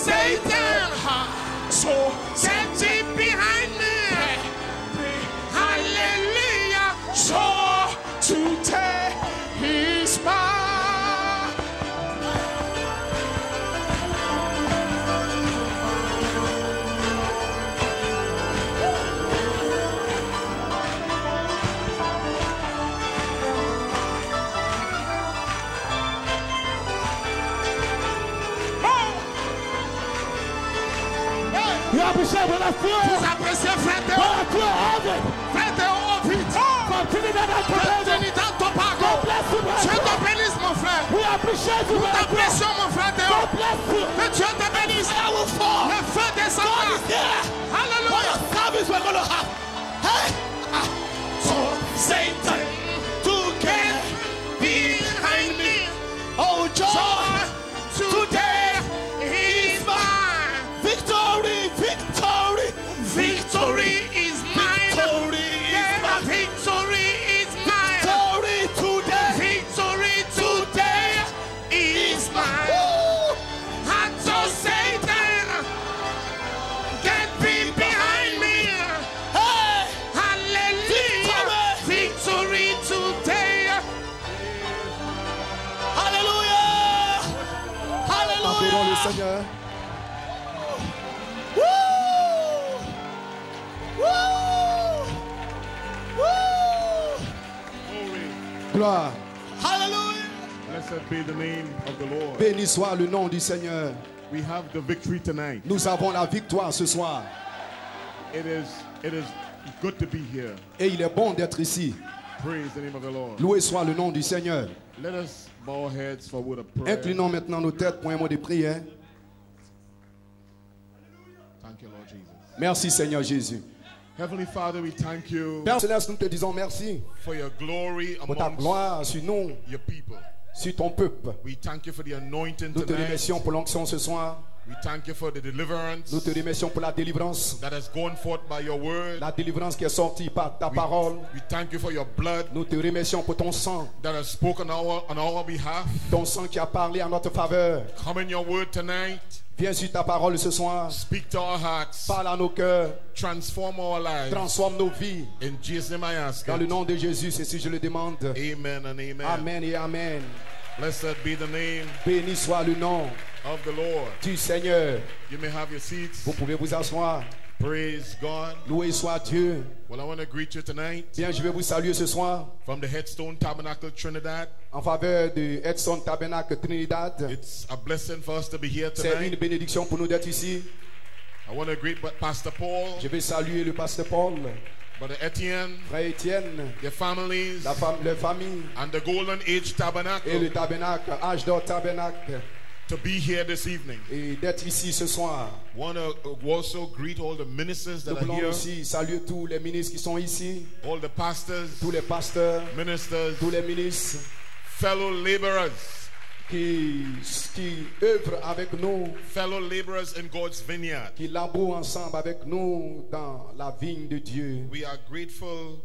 Satan, so set it behind me. Hallelujah. So today is mine. Vous appréciez la foi. Vous appréciez frère Théo. Frère Théo au vite. Trinidad Tobago. Dieu te bénisse mon frère. Nous t'apprécions mon frère Théo. Que Dieu te bénisse. Le feu descendra. Alléluia. So Satan to get behind me. Oh joy today is mine. Victory, victory, victory is mine. Victory is mine. Victory today is mine. And so Satan, get behind me. Hey, hallelujah. Victory today. Hallelujah. Adorons le Hallelujah. Seigneur. Gloire. Hallelujah. Blessed be the name of the Lord. Béni soit le nom du Seigneur. We have the victory tonight. Nous avons la victoire ce soir. It is good to be here. Et il est bon d'être ici. Praise the name of the Lord. Loué soit le nom du Seigneur. Let us bow our heads for a word of prayer. Inclinons maintenant nos têtes pour un mot de prière. Thank you, Lord Jesus. Merci Seigneur Jésus. Heavenly Father, we thank you Père Céleste, nous te disons merci for your glory pour ta amongst gloire sur nous, your people. sur ton peuple. We thank you for the anointing Nous te tonight. remercions pour l'onction ce soir. We thank you for the deliverance Nous te remercions pour la délivrance. that has gone forth by your word. La délivrance qui est sortie par ta parole. We thank you for your blood Nous te remercions pour ton sang. that has spoken on our behalf. Ton sang qui a parlé en notre faveur. Come in your word tonight. Viens sur ta parole ce soir. Speak to our hearts. Parle à nos cœurs. Transform our lives. Transforme nos vies. In Jesus' name I ask Dans le it. nom de Jésus, c'est si je le demande. Amen and amen. Amen et amen. Blessed be the name Béni soit le nom of the Lord. du Seigneur. You may have your seats. Vous pouvez vous asseoir. Praise God. Loué soit Dieu. Well, I want to greet you tonight Bien, je vais vous saluer ce soir from the Headstone Tabernacle Trinidad. en faveur de Edson Tabernacle Trinidad. It's a blessing for us to be here C'est une tonight. bénédiction pour nous d'être ici. I want to greet Pastor Paul, Je vais saluer le pasteur Paul, Brother Etienne, frère Étienne, their families, leur famille and the Golden Age et Tabernacle le tabernacle, Âge d'or tabernacle, to be here this evening. et d'être ici ce soir. I want to also greet all the ministers that Nous are voulons here, aussi saluer tous les ministres qui sont ici, all the pastors, tous les pasteurs, ministers, tous les ministres fellow laborers, qui œuvrent avec nous, fellow laborers in God's vineyard. qui labourent ensemble avec nous dans la vigne de Dieu. We are grateful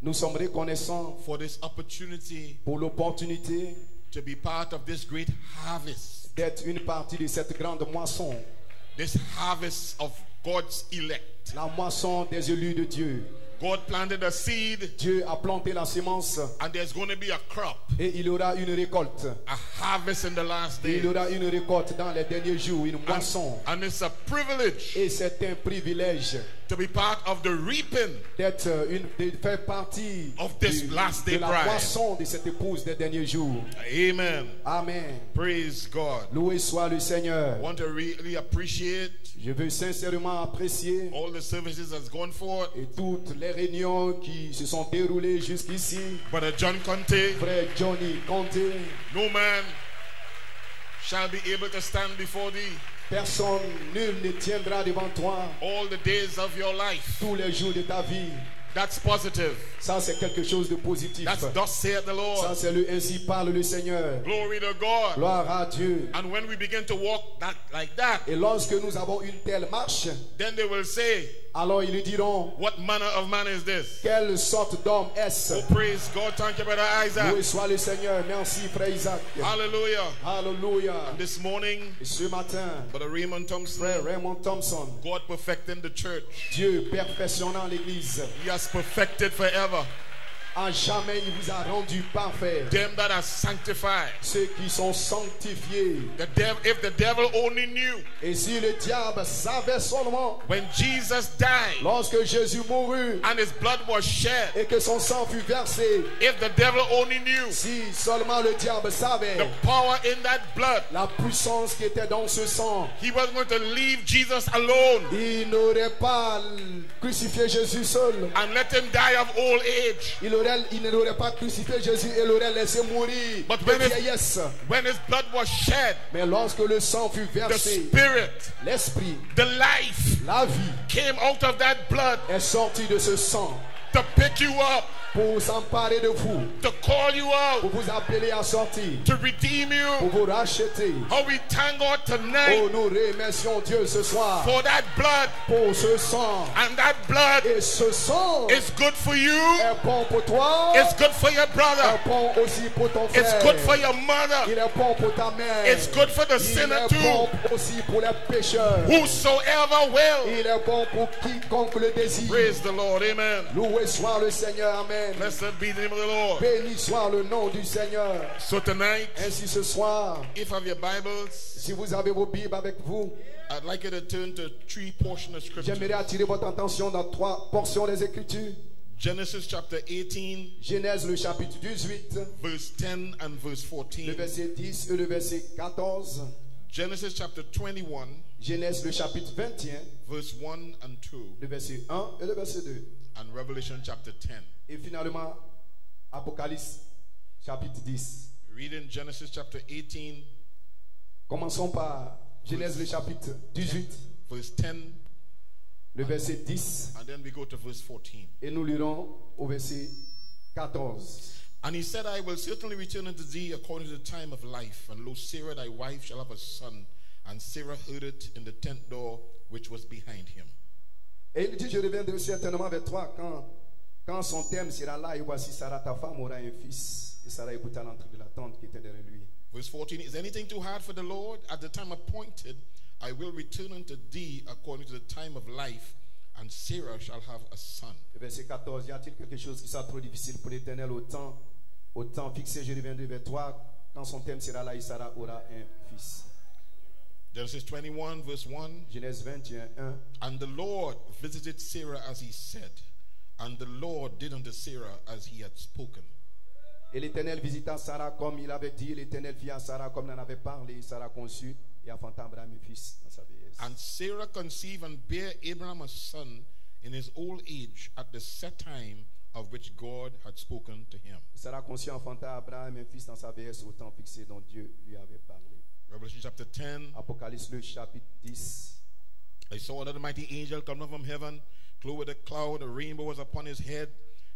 Nous sommes reconnaissants for this opportunity pour l'opportunité to be part of this great harvest, d'être une partie de cette grande moisson, this harvest of God's elect. la moisson des élus de Dieu. God planted a seed Dieu a planté la semence and there's going to be a crop, et il y aura une récolte. a harvest in the last Et il y days. aura une récolte dans les derniers jours, une moisson. And it's a privilege Et c'est un privilège to be part of the reaping d'être de faire partie of this last day de la bride. moisson de cette épouse des derniers jours. Amen. Amen. Praise God. Loué soit le Seigneur. I want to really appreciate Je veux sincèrement apprécier all the services that's gone forth. et toutes les réunions qui se sont déroulées jusqu'ici. Brother John Conte, Frère Johnny Conte, no man shall be able to stand before thee personne, nul ne tiendra devant toi all the days of your life. tous les jours de ta vie. That's positive. Ça, c'est quelque chose de positif. That's thus saith the Ça, Lord. c'est le ainsi parle le Seigneur. Glory to God. Gloire à Dieu. And when we begin to walk like that, Et lorsque nous avons une telle marche, then they will say, Alors ils lui diront, what manner of man is this? quelle sorte d'homme est-ce? Oh, praise God. Thank you, brother Isaac. Loué soit le Seigneur. Merci, frère Isaac. Hallelujah. Alléluia. And this morning, Et ce matin, brother Raymond Thompson, frère Raymond Thompson, God perfecting the church. Dieu perfectionnant l'église. He has perfected forever À jamais il vous a rendu parfait. them that are sanctified. Ceux qui sont sanctifiés. If the devil only knew Et si le diable savait seulement, when Jesus died lorsque Jésus mourut and his blood was shed, et que son sang fut versé, if the devil only knew si seulement le diable savait the power in that blood, la puissance qui était dans ce sang, he was going to leave Jesus alone il n'aurait pas crucifié Jésus seul. and let him die of old age. Il n'aurait pas crucifié Jésus et l'aurait laissé mourir But de vieillesse. when his blood was shed, Mais lorsque le sang fut the versé, spirit, l'esprit, the life la vie came out of that blood est sorti de ce sang to pick you up, pour s'emparer de vous, to call you pour out, vous appeler à sortir, to redeem pour you. vous racheter. How we thank God Oh, tonight nous remercions Dieu ce soir for that blood, pour ce sang. and that blood Et ce sang is good for you, est bon pour toi, it's good for your brother, est bon aussi pour ton frère. it's good for your mother, Il est bon pour ta mère. it's good for the Il sinner est too. bon aussi pour les pécheurs. Whosoever will. Il est bon pour quiconque le désire. Praise the Lord, amen. Loué soit le Seigneur, amen. Blessed be the name of the Lord. Béni soit le nom du Seigneur. So tonight, Ainsi ce soir, if you have your Bibles, si vous avez vos Bibles avec vous, I'd like you to turn to 3 portions of scripture. j'aimerais attirer votre attention dans 3 portions des Écritures. Genesis chapter 18, Genèse le chapitre 18, verse 10 and verse le 14. verset 10 et le verset 14. Genesis chapter 21, Genèse le chapitre 21, verse 1 and 2. le verset 1 et le verset 2. And Revelation chapter 10. Et finalement, Apocalypse chapitre 10. Reading Genesis chapter 18, Commençons par Genèse le chapitre 18, verse 10, le verset 10. and then we go to verse 14. Et nous lirons au verset 14. And he said, I will certainly return unto thee according to the time of life. And lo, Sarah thy wife shall have a son. And Sarah heard it in the tent door which was behind him. Et il dit, je reviendrai certainement vers toi quand son terme sera là. Et voici, Sarah, ta femme, aura un fils. Et Sarah écouta l'entrée de la tente qui était derrière lui. Verse 14, is anything too hard for the Lord? At the time appointed, I will return unto thee according to the time of life. And Sarah shall have a son. Verset 14, y a-t-il quelque chose qui soit trop difficile pour l'Éternel au temps fixé, je reviendrai vers toi. Quand son terme sera là, et Sarah aura un fils. Genesis 21, verse 1. Genèse 21, 1. And the Lord visited Sarah as he said, and the Lord did unto Sarah as he had spoken. Et l'Éternel visita Sarah comme il avait dit. L'Éternel fit à Sarah comme il en avait parlé. Sarah conçut et enfanta Abraham un fils dans sa vieillesse. And Sarah conceived and bare Abraham a son in his old age at the set time of which God had spoken to him. Sarah conçut et enfanta Abraham un fils dans sa vieillesse au temps fixé dont Dieu lui avait parlé. Revelation chapter 10. Apocalypse le chapitre 10. I saw another mighty angel come down from heaven, clothed with a cloud, a rainbow was upon his head,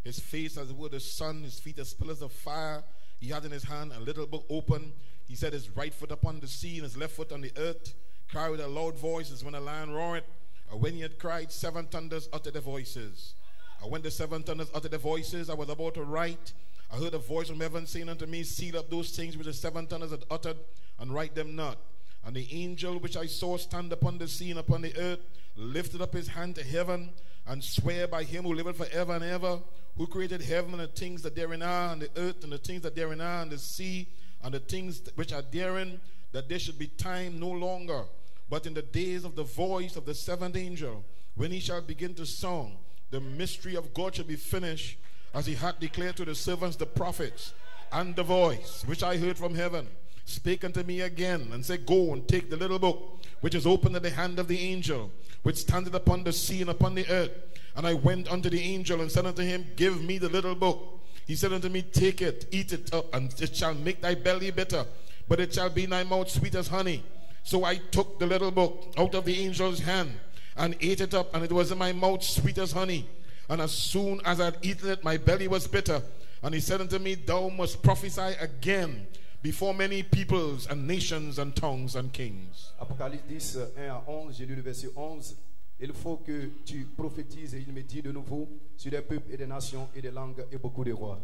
his face as it were the sun, his feet as pillars of fire. He had in his hand a little book open. He set his right foot upon the sea and his left foot on the earth. Cried with a loud voice as when a lion roareth. And when he had cried, 7 thunders uttered their voices. And when the 7 thunders uttered their voices, I was about to write. I heard a voice from heaven saying unto me, seal up those things which the 7 thunders had uttered, and write them not. And the angel which I saw stand upon the sea and upon the earth lifted up his hand to heaven, and sware by him who liveth forever and ever, who created heaven and the things that therein are, and the earth and the things that therein are, and the sea and the things which are therein, that there should be time no longer, but in the days of the voice of the 7th angel, when he shall begin to song, the mystery of God shall be finished, as he hath declared to the servants the prophets. And the voice which I heard from heaven spake unto me again, and said, go and take the little book which is opened in the hand of the angel which standeth upon the sea and upon the earth. And I went unto the angel and said unto him, give me the little book. He said unto me, take it, eat it up, and it shall make thy belly bitter, but it shall be in thy mouth sweet as honey. So I took the little book out of the angel's hand and ate it up, and it was in my mouth sweet as honey. And as soon as I had eaten it, my belly was bitter. And he said unto me, thou must prophesy again before many peoples and nations and tongues and kings. Apocalypse 10, 1 à 11, j'ai lu le verset 11. Il faut que tu prophétises et il me dit de nouveau sur des peuples et des nations et des langues et beaucoup de rois.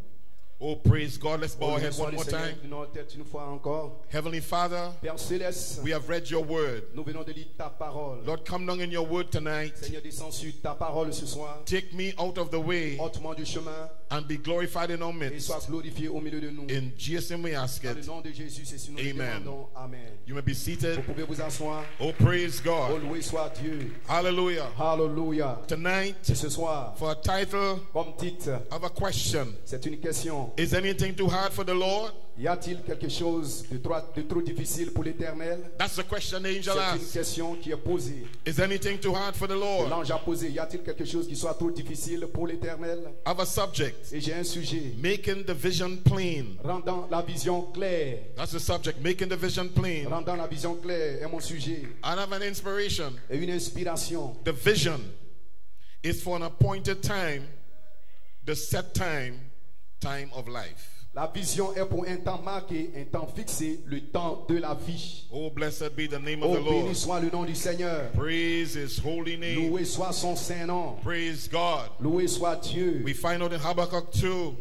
Oh, praise God. Let's bow our heads one more time. Une fois encore. Heavenly Father, Père céleste, we have read your word. Nous venons de lire ta parole. Lord, come down in your word tonight. Seigneur, descends sur ta parole ce soir. Take me out of the way Ôte-moi du chemin and be glorified in our et midst. sois glorifié au milieu de nous. In Jesus' name we ask Dans le it. nom de Jésus, c'est si nous le Amen. demandons. Amen. You may be seated. Vous pouvez vous asseoir. Oh, praise Oh, God. loué soit Dieu. Hallelujah. Hallelujah. Tonight, Et ce soir, for a title comme titre, of a question, c'est une question. is anything too hard for the Lord? Y a-t-il quelque chose de trop difficile pour l'Éternel? That's the question the angel C'est une asked. question qui est posée. Is anything too hard for the Lord? L'ange a posé. Y a-t-il quelque chose qui soit trop difficile pour l'Éternel? I have a subject, Et j'ai un sujet. making the vision plain. Rendant la vision claire. That's the subject, making the vision plain. Rendant la vision claire est mon sujet. I have an inspiration. Et une inspiration. The vision is for an appointed time, the set time of life. La vision est pour un temps marqué, un temps fixé, le temps de la vie. Oh, blessed be the name of Oh, the béni Lord. soit le nom du Seigneur. Praise his holy name. Loué soit son saint nom. Praise God. Loué soit Dieu. We find out in Habakkuk 2,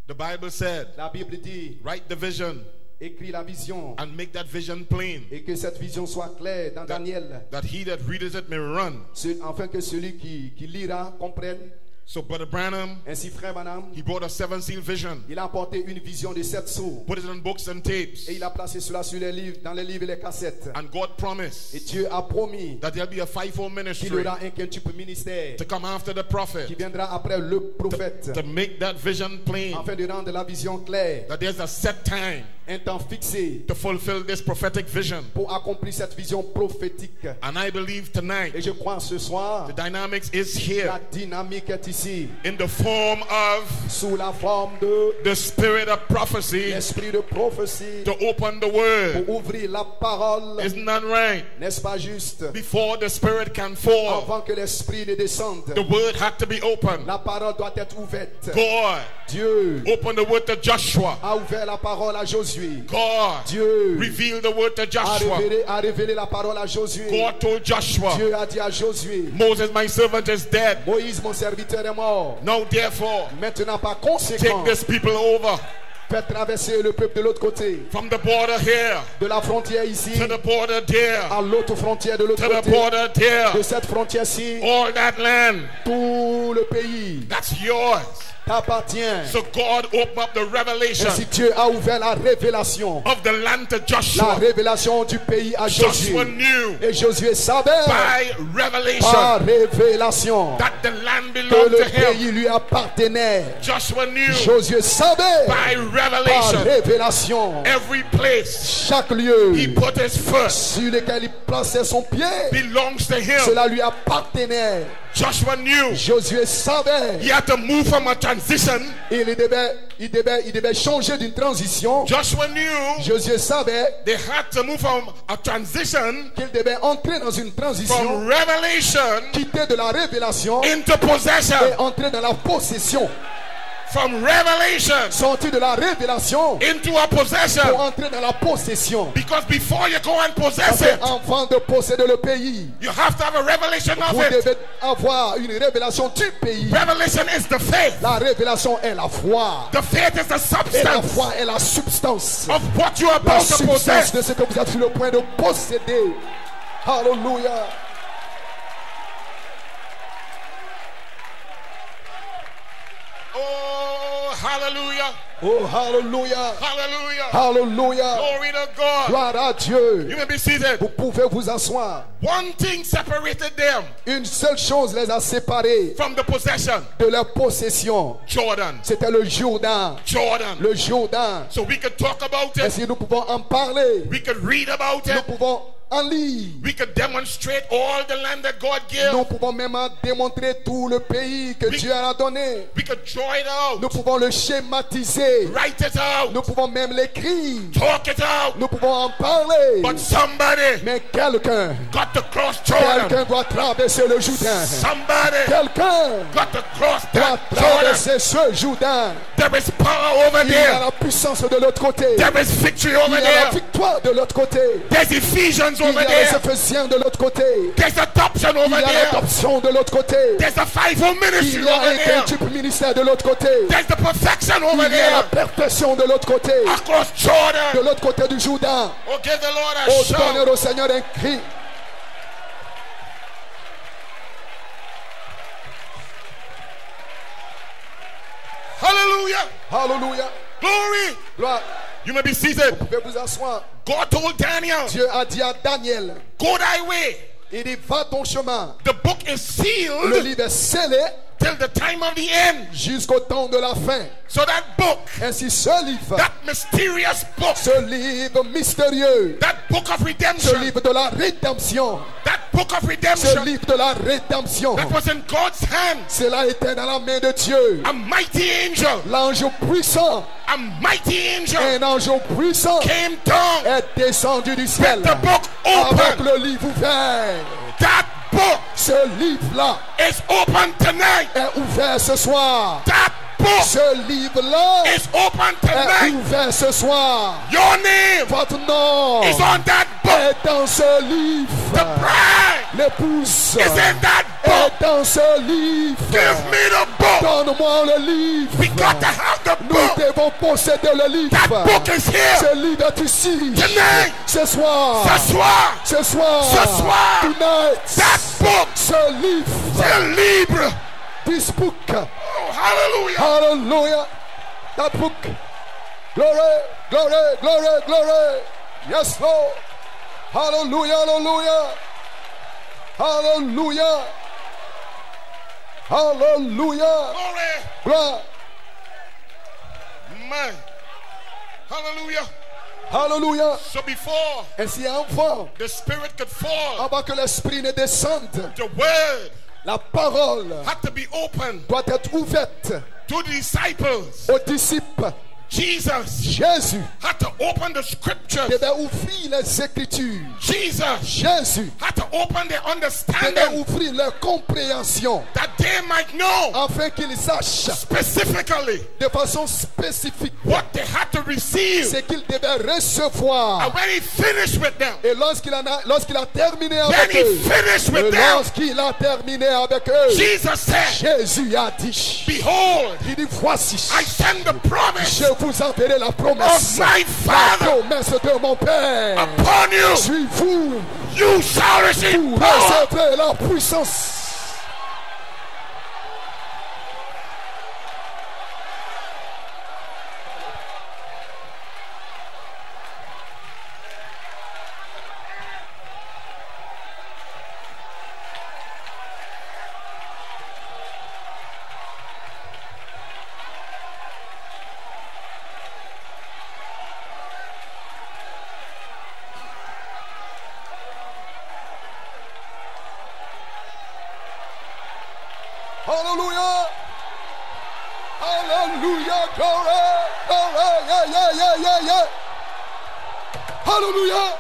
the Bible said, La Bible dit, write the vision écris la vision and make that vision plain, et que cette vision soit claire dans Daniel, that he that readeth it may run. afin que celui qui lira comprenne. So Brother Branham, Ainsi, frère Branham, he brought a 7-seal vision, il a apporté une vision de 7 sceaux put it in books and tapes, et il a placé cela sur les livres, dans les livres et les cassettes. and God Et promised Dieu a promis that there'll be a fivefold qu'il y ministry aura un quintuple ministère to come after the qui prophet, viendra après le prophète to make that vision plain, afin de rendre la vision claire, that there's a set time un temps fixé to fulfill this prophetic vision. pour accomplir cette vision prophétique. And I believe tonight Et je crois ce soir, the dynamics is here la dynamique est ici, in the form of sous la forme de the spirit of prophecy l'esprit de prophétie to open the word. pour ouvrir la parole. Isn't that right? N'est-ce pas juste? Before the spirit can fall, Avant que l'esprit ne descende, the word had to be open. la parole doit être ouverte. God Dieu opened the word to Joshua. a ouvert la parole à Josué. God Dieu revealed the word to a Joshua. révélé la parole à Josué. God told Joshua, Dieu a dit à Josué, Moses, my servant, is dead. Moïse, mon serviteur, est mort. Now therefore, Maintenant, par take conséquent, this people over faites traverser le peuple de l'autre côté, from the border here de la frontière ici to the border there à l'autre frontière de l'autre to the côté, border there. de cette frontière-ci, All that land, tout le pays that's yours. t'appartient. So God opened up the revelation Ainsi Dieu a ouvert la révélation, of the land to la Joshua. révélation du pays à Joshua Josué. knew Et Josué savait by par revelation révélation that the land que belonged le to him. pays lui appartenait. Joshua knew Josué savait by par revelation révélation every place chaque lieu he put his foot sur lequel il plaçait son pied, belongs to him. cela lui appartenait. Joshua knew Josué savait. he had to move from a transition. Il devait changer d'une transition. Joshua knew Josué savait they had to move from a transition qu'il devait entrer dans une transition, from revelation quitter de la révélation into possession. et entrer dans la possession. From revelation Sortir de la révélation into a possession. pour entrer dans la possession. Because before you go and Parce possess que it, avant de posséder le pays, you have to have a revelation of vous it. devez avoir une révélation du pays. Revelation is the faith. La révélation est la foi. The faith is the Et la substance foi est la substance. of what you are La about to substance possess. de ce que vous êtes sur le point de posséder. Alléluia. Oh, hallelujah. Oh, hallelujah. Hallelujah. Hallelujah. Glory to God. Gloire à Dieu. You may be seated. Vous pouvez vous asseoir. One thing separated them Une seule chose les a séparés from the possession. de leur possession. Jordan. C'était le Jourdain. Jordan. Le Jourdain. So we could talk about Et it. si nous pouvons en parler, We could read about nous it. pouvons en lire. We could demonstrate all the land that God Nous gave. pouvons même démontrer tout le pays que Dieu a donné. We could draw it out. Nous pouvons le schématiser. Write it out. Nous pouvons même l'écrire. Talk it out. Nous pouvons en parler. But somebody Mais quelqu'un got to cross Jordan. doit traverser le Jourdain. Somebody Quelqu'un got to cross doit that Jordan. traverser ce Jourdain. There is power over Il y a there. la puissance de l'autre côté. There is victory Il over y a la there. victoire de l'autre côté. There's Ephesians Ephesians over Il y a les there. Éphésiens de l'autre côté. There's adoption Il over y a there. l'adoption de l'autre côté. There's the fivefold ministry Il y a over un there. type ministère de l'autre côté. There's the perfection over Il y a la there. perfection de l'autre côté. Across De Jordan. l'autre côté du Jourdain. Oh, give the Lord a Oh, shout. donnez au Seigneur un cri. Hallelujah. Alléluia. Glory. Gloire. You may be seated. Vous pouvez vous asseoir. God told Daniel, Dieu a dit à Daniel, go thy way. il dit, va ton chemin. The book is Le sealed livre est scellé till the time of the end. jusqu'au temps de la fin. So that book, Ainsi, ce livre, that mysterious book, ce livre mystérieux, that book of ce redemption, livre de la rédemption, that book of ce redemption livre de la rédemption, that was in God's hand. cela était dans la main de Dieu. A mighty angel, L'ange puissant, a mighty angel un ange puissant came down est descendu du ciel with the book avec open. le livre ouvert. That book Ce livre-là is open tonight. est ouvert ce soir. That book Ce livre-là is open est tonight. ouvert ce soir. Your name Votre nom is on that book. est dans ce The livre. bride L'épouse is in that book. est dans ce livre. Give me the book. Donne-moi le livre. We got to have the Nous book. devons posséder le livre. That book is here. Ce livre est ici. Tonight. Ce soir. Ce soir. Ce soir. Ce soir. Tonight. That book. Ce livre. The libre. This book. Oh, hallelujah. Hallelujah. That book. Glory, glory, glory, glory. Yes, Lord. Hallelujah, hallelujah. Hallelujah. Hallelujah. Glory. Gloire. Man. Hallelujah. Hallelujah. So before Ainsi avant, the Spirit could fall, avant que l'esprit ne descende, the word la parole had to be open doit être ouverte to the disciples. aux disciples. Jesus Jésus had to open the scriptures. devait ouvrir les Écritures. Jesus Jésus had to open their devait understanding ouvrir leur compréhension that they might know afin qu'ils sachent specifically de façon spécifique what they had to receive. ce qu'ils devaient recevoir. And when he finished with them, Et lorsqu'il a terminé when avec he eux, finished et with them, lorsqu'il a terminé avec eux, Jesus said, Jésus a dit, behold, il dit, voici, I send the promise je vous enverrai la promesse, of my la Father promesse de mon Père. upon you. Sur vous, You shall receive vous power. recevez la puissance. Hallelujah. Hallelujah. Glory. Glory. Yeah, yeah, yeah, yeah, yeah. Hallelujah.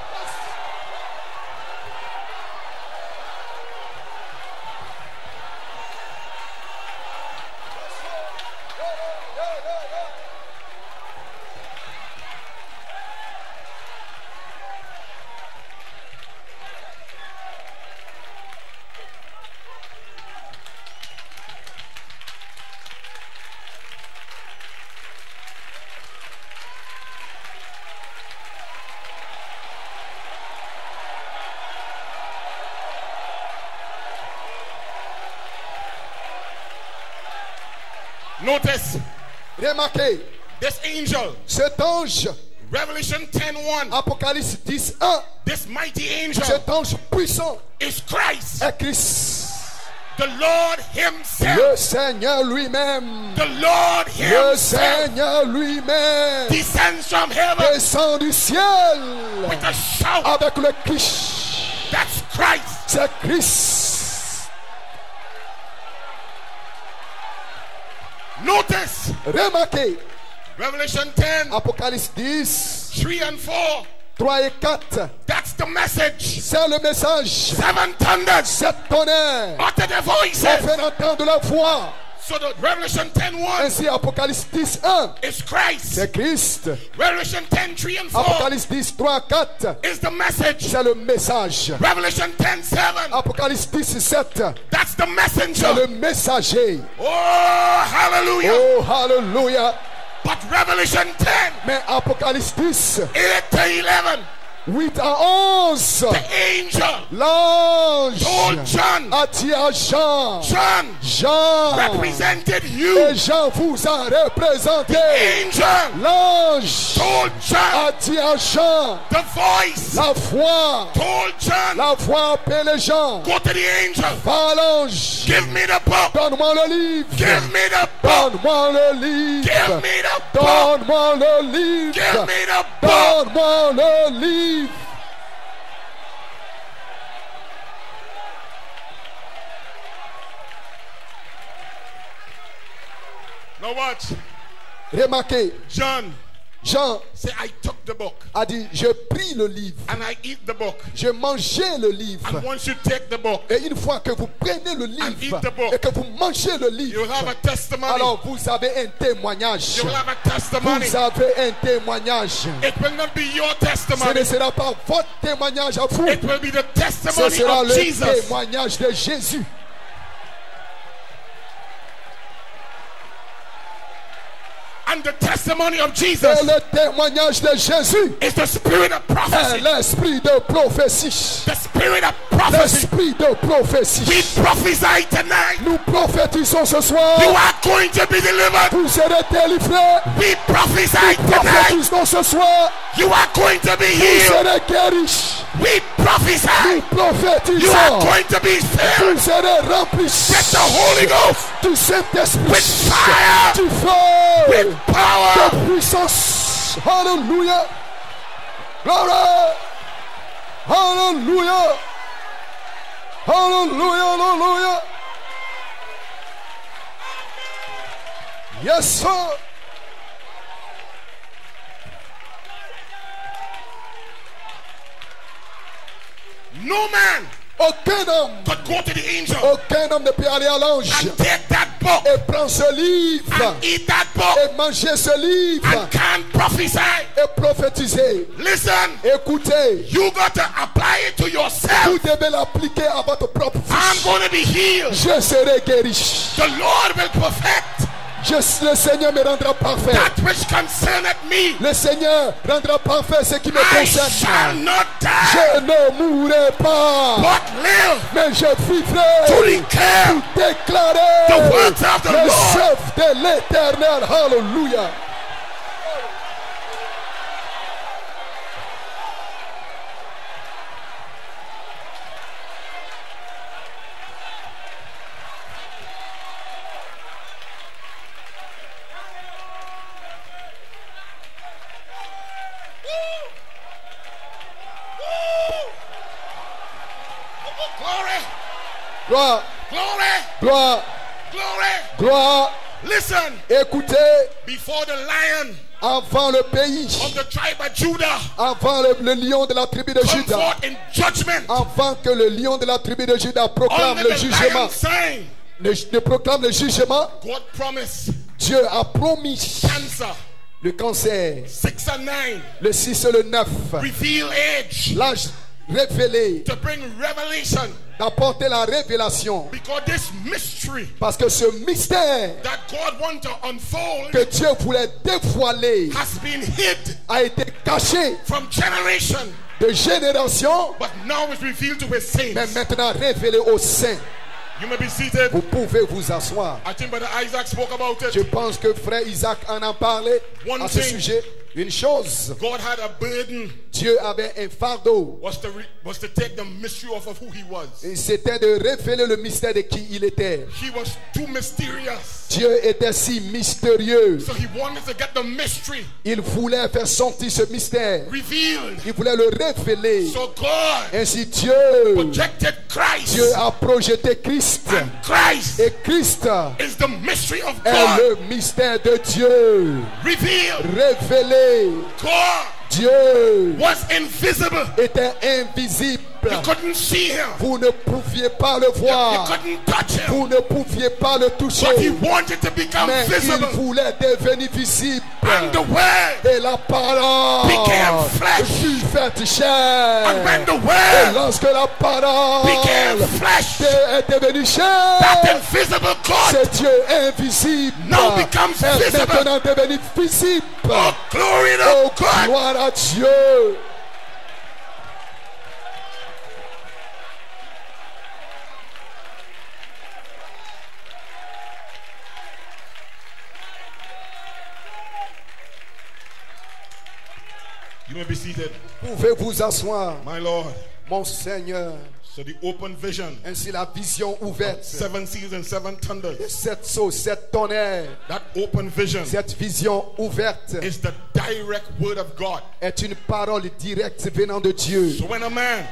Notice Remarquez, this angel, cet ange, Revelation 10:1. Apocalypse 10:1, This mighty angel cet ange puissant is Christ, est Christ. the Lord Himself. Le Seigneur lui-même. The Lord Le Himself Seigneur lui-même descends from heaven descend du ciel with a shout. avec le cri. That's Christ. C'est Christ. Notice Remarquez, Revelation 10, Apocalypse 10, 3 and 4. 3 et 4. That's the message. C'est le message. 7 thunders. Sept tonnerres Utter their ont voices. fait entendre la voix. So the Revelation 10:1 Ainsi, Apocalypse 10:1 is Christ. c'est Christ. Revelation 10:3 and 4 Apocalypse 10:3, 4 is the message. c'est le message. Revelation 10:7 Apocalypse 10:7 that's the c'est messenger. le messager. Oh, hallelujah. Oh, hallelujah. But Revelation 10, Mais Apocalypse 10, 8 to 11, 8 à 11, the angel l'ange told John, a dit à Jean, John represented you. et Jean vous a représenté. Angel L'ange told John, a dit à Jean, the voice la voix, told John, la voix appelle Jean. go to the angel, Va à l'ange, give me the book, donne-moi le livre. give me the book, Donne-moi le livre. give me the book, Donne-moi le livre. give me the book. Donne-moi le livre. Now watch. Remarquez, John Jean said, I took the book a dit, je pris le livre, and I eat the book. je mangeai le livre. And once you take the book, Et une fois que vous prenez le livre eat the book, et que vous mangez le livre, you'll have a testimony. alors vous avez un témoignage. You will have a testimony. Vous avez un témoignage. It will not be your Ce testimony. ne sera pas votre témoignage à vous. It will be the Ce testimony sera of le Jesus. témoignage de Jésus. And the testimony of Et Jesus le témoignage de Jésus is the spirit of est prophecy. l'esprit de prophétie. The spirit of prophecy. L'esprit de prophétie. We prophesy tonight. Nous prophétisons ce soir. You are going to be delivered. Vous serez délivrés. We prophesy tonight. Prophétisons ce soir. You are going to be Vous healed. serez guéris. We Nous prophesy. You are prophétisons. going to be filled Vous serez remplis with the Holy Ghost, du Saint-Esprit, with fire, du feu, with power. de puissance. Alléluia. Glory. Alléluia. Alléluia. Alléluia. Yes, sir. No man Aucun homme, could go to the angel aucun homme ne peut aller à l'ange and take that book et prendre ce livre and eat that book et manger ce livre and can't prophesy. et prophétiser. Listen, Écoutez, you got to apply it to vous yourself. devez l'appliquer à votre propre I'm vie. going to be healed. Je serai guéri. The Lord will perfect Le Seigneur me rendra parfait. that which concerneth me. Le Seigneur rendra parfait ce qui me I shall concerne. not die, Je ne mourrai pas, but live mais je to vivrai declare pour déclarer the words of the le Lord. chef de l'Éternel. Alléluia. Glory, Gloire, glory, gloire, glory. gloire. Listen, Écoutez, before the lion avant le pays, of the tribe of Judah avant le lion de la tribu de come Juda, forth in judgment, avant que le lion de la tribu de Juda proclame under le the jugement, lion sign, ne proclame le jugement, God promised Dieu a promis cancer, le cancer, 6 and 9, le 6 et le 9, reveal age, l'âge révélé, to bring revelation. d'apporter la révélation. Because this mystery Parce que ce mystère that God wants to unfold que Dieu voulait dévoiler has been hid a été caché from generation, de génération, but now is revealed to his mais saints. maintenant révélé aux saints. You may be seated. Vous pouvez vous asseoir. I think Brother Isaac spoke about Je it. pense que frère Isaac en a parlé One à ce thing. sujet. Une chose, God had a burden Dieu avait un fardeau. was to take the mystery off of who he was. Et c'était de révéler le mystère de qui il était. He was too mysterious. Dieu était si mystérieux. So he wanted to get the mystery Il voulait faire sortir ce mystère. revealed. Il voulait le révéler. So God Ainsi Dieu projected Christ. Dieu a projeté Christ. And Christ Et Christ is the mystery of est God. le mystère de Dieu. Revealed. Révélé. God Dieu was invisible. était invisible. You couldn't see him. Vous ne pouviez pas le voir. You couldn't touch him. Vous ne pouviez pas le toucher. But he wanted to become Mais visible. il voulait devenir visible. And the word Et la parole became flesh. fut faite chair. And when the Et word lorsque la parole became flesh, est devenue chair, that invisible God ce Dieu invisible now becomes est visible. maintenant devenu visible. Oh, glory to Oh, God. gloire à Dieu. You may be seated. Pouvez vous asseoir, My Lord. mon Seigneur. So the open vision, Ainsi la vision ouverte. 7 seas and 7 thunders. 7 sauts, 7 tonnerres. That open vision Cette vision ouverte is the direct word of God. est une parole directe venant de Dieu. So when a man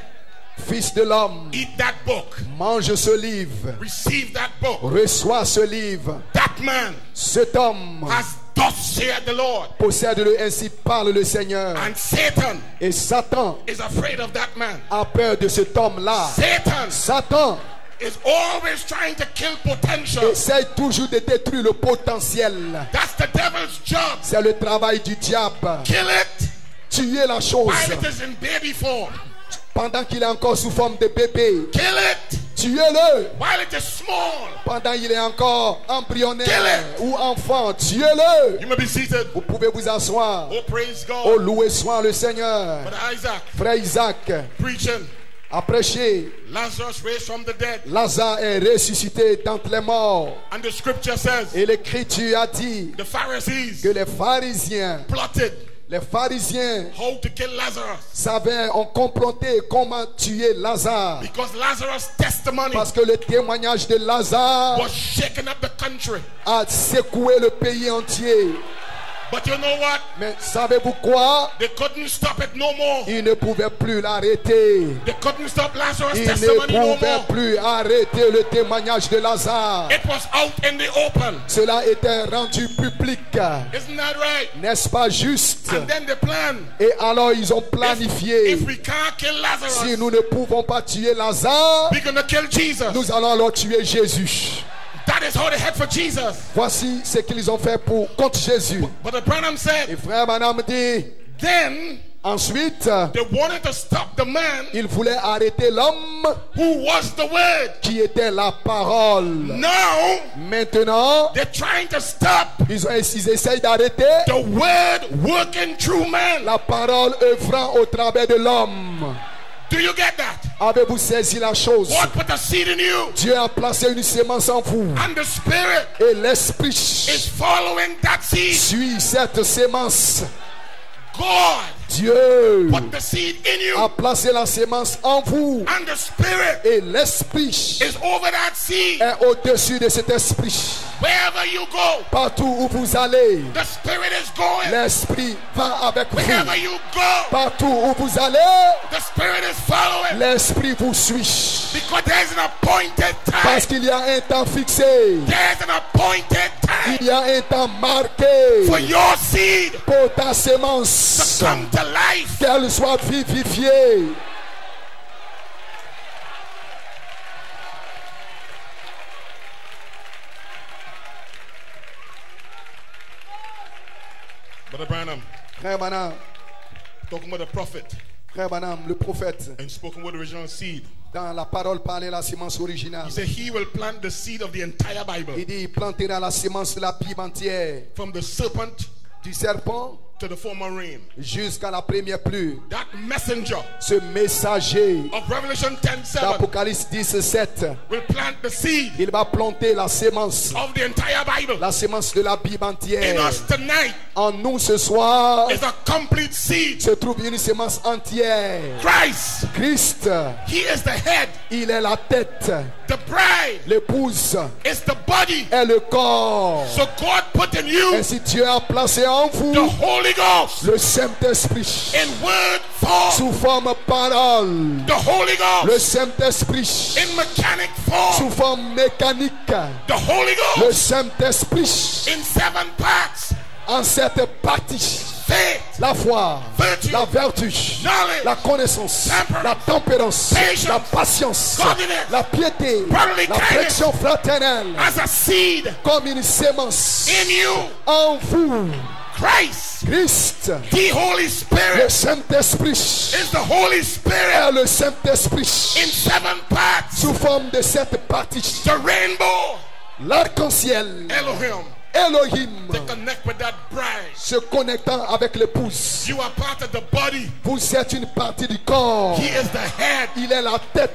Fils de l'homme, eat that book, mange ce livre, receive that book, reçois ce livre. that man Cet homme has thus said the Lord. possède-le, ainsi parle le Seigneur. And Satan Et Satan is afraid of that man. a peur de cet homme-là. Satan Satan is always trying to kill potential. essaye toujours de détruire le potentiel. That's the devil's job. C'est le travail du diable. Kill it Tuer la chose while it is in baby form. pendant qu'il est encore sous forme de bébé. Kill it Tuez-le while it is small. pendant qu'il est encore embryonnaire Kill it. ou enfant. Tuez-le. You may be seated. Vous pouvez vous asseoir. Oh, praise Oh, God. louez soit le Seigneur. But Isaac Frère Isaac preaching, a prêché. Lazarus raised from the dead. Lazare est ressuscité d'entre les morts. And the scripture says Et l'Écriture a dit the Pharisees que les pharisiens how to kill Lazarus. ont comploté comment tuer Lazare. Because Lazarus' testimony Parce que le témoignage de Lazare was shaking up the country. a secoué le pays entier. But you know what? Mais savez-vous quoi? They couldn't stop it no more. Ils ne pouvaient plus l'arrêter. They couldn't stop Lazarus' Ils testimony ne no pouvaient more. plus arrêter le témoignage de Lazare. It was out in the open. Cela était rendu public. Isn't that right? N'est-ce pas juste? And then they planned. Et alors ils ont planifié. If we can't kill Si Lazarus, nous ne pouvons pas tuer Lazare, we're gonna kill Jesus. nous allons alors tuer Jésus. That is how they had for Jesus. Voici ce qu'ils ont fait contre Jésus. But the Branham Et said, frère Branham dit, then ensuite, they wanted to stop the man il voulait arrêter l'homme who was the word. qui était la parole. Now Maintenant, they're trying to stop ils essayent d'arrêter the word working through man. la parole œuvrant au travers de l'homme. Do you get that? Avez-vous saisi la chose? God put a seed in you, Dieu a placé une sémence en vous. and the Spirit Et l'Esprit is following that seed. suit cette sémence. God Dieu put the seed in you, a placé la sémence en vous. and the Spirit Et l'Esprit is over that seed. est au-dessus de cet esprit. Wherever you go, Partout où vous allez, the Spirit is going. l'Esprit va avec vous. Wherever you go, Partout où vous allez, the Spirit is following. l'Esprit vous suit. Because there's an appointed Parce time. qu'il y a un temps fixé. There's an appointed Il time y a un temps marqué for your seed pour ta to sémence, come to life. qu'elle soit vivifiée. Brother Branham, Frère Branham, talking about the prophet Frère Branham, le prophète, and spoken with the original seed. dans la parole parlait la sémence originale. He said he will plant the seed of the entire Bible, Il dit, il plantera la sémence de la Bible entière, from the serpent du serpent to the former rain. jusqu'à la première pluie. That messenger Ce messager of Revelation 10:7 d'Apocalypse 10:7, will plant the seed il va planter la sémence, of the entire Bible. la sémence de la Bible In entière. us tonight En nous ce soir is a complete seed. se trouve une sémence entière. Christ, Christ, he is the head. il est la tête. The bride L'épouse is the body. est le corps. So God put in you Ainsi Dieu a placé en vous the Holy Ghost le Saint-Esprit in word form. sous forme parole. The Holy Le Ghost Saint-Esprit in mechanic sous form. forme mécanique. The Holy Le Ghost Saint-Esprit in 7 parts. en cette partie. faith, La foi, virtue, la vertu, knowledge, la connaissance, temperance, la tempérance, patience, la patience, godliness, la piété, brotherly l'affection fraternelle, as a seed comme une sémence in you, en vous. Christ, Christ, the Holy le Spirit, Saint-Esprit is the Holy Spirit est le Saint-Esprit in 7 parts. sous forme de cette partie. The rainbow, L'arc-en-ciel, Elohim, Elohim, to connect with that bride. se connectant avec l'épouse. You are part of the body. Vous êtes une partie du corps. He is the head, Il est la tête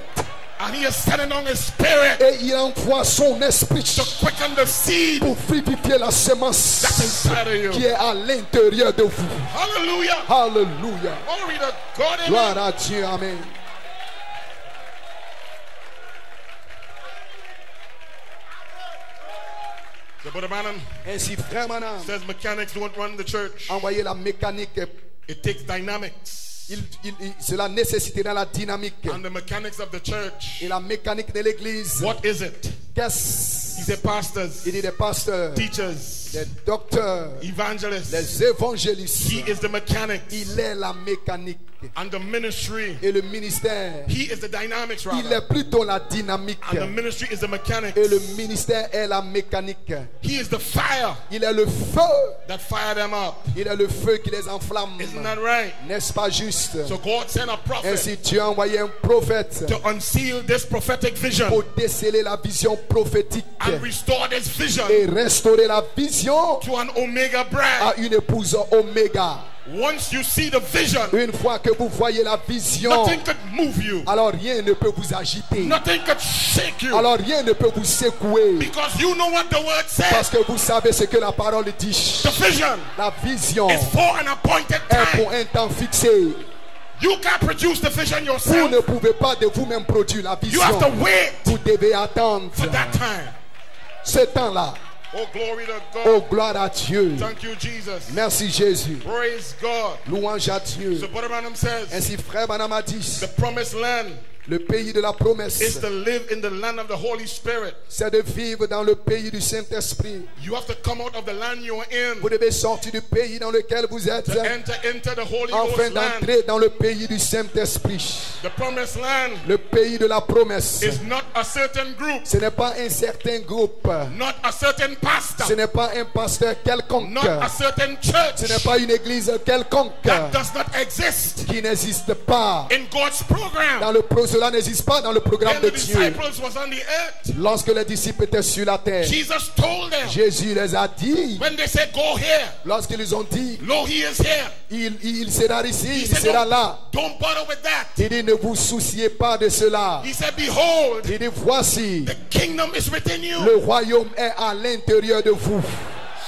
and he is sending on his spirit et il envoie son esprit to quicken the seed pour vivifier la semence that's inside of you. qui est à l'intérieur de vous. Hallelujah. Alléluia. Glory to God. Amen. Gloire à Dieu. Amen. So Brother Branham Ainsi, frère Branham, says mechanics don't run the church. envoyer la mécanique, It takes dynamics. cela nécessitera la dynamique. And the mechanics of the church. Et la mécanique de l'église, What is it? qu'est-ce? He said pastors, Il dit des pasteurs, teachers, des docteurs, evangelists. des évangélistes. He is the mechanics. Il est la mécanique. And the ministry. Et le ministère, He is the dynamics, il rather. est plutôt la dynamique. And the ministry is the mechanics. Et le ministère est la mécanique. He is the fire Il est le feu. that fired them up. Il est le feu qui les enflamme. Isn't that right? N'est-ce pas juste? So God sent a prophet Ainsi, Dieu a envoyé un prophète to unseal this prophetic vision pour déceler la vision prophétique and restore this vision et restaurer la vision to an omega bride. à une épouse oméga. Once you see the vision, Une fois que vous voyez la vision, nothing could move you. alors rien ne peut vous agiter. Nothing could shake you. Alors rien ne peut vous secouer. Because you know what the word Parce says. que vous savez ce que la parole dit. The vision La vision is for an appointed est pour time. un temps fixé. You can't produce the vision Vous yourself. ne pouvez pas de vous-même produire la You vision. have to wait Vous devez attendre for that time. ce temps-là. Oh, glory to Oh, God. gloire à Dieu. Thank you, Jesus. Merci Jésus. Praise God. Louange à Dieu. So Brother Branham says, Ainsi, frère Branham a dit, the promised land le pays de la promesse, is to live in the land of the Holy Spirit. c'est de vivre dans le pays du Saint-Esprit. You have to come out of the land you are in Vous devez sortir du pays dans lequel vous êtes, to enter into the Holy afin Ghost land. d'entrer dans le pays du Saint-Esprit. The promised land Le pays de la promesse. is not a certain group, Ce n'est pas un certain groupe. not a certain pastor, Ce n'est pas un pasteur quelconque. not a certain church. Ce n'est pas une église quelconque That does not exist qui n'existe pas. in God's program. Cela n'existe pas dans le programme When de the Dieu. disciples was on the earth, Lorsque les disciples étaient sur la terre, Jesus told them, Jésus les a dit, when they said, go here, lorsqu'ils ont dit, lo, he is here. il sera ici, He il said, sera là. don't bother with that. Il dit, ne vous souciez pas de cela. He said, behold, Il dit, voici, the kingdom is within you. le royaume est à l'intérieur de vous.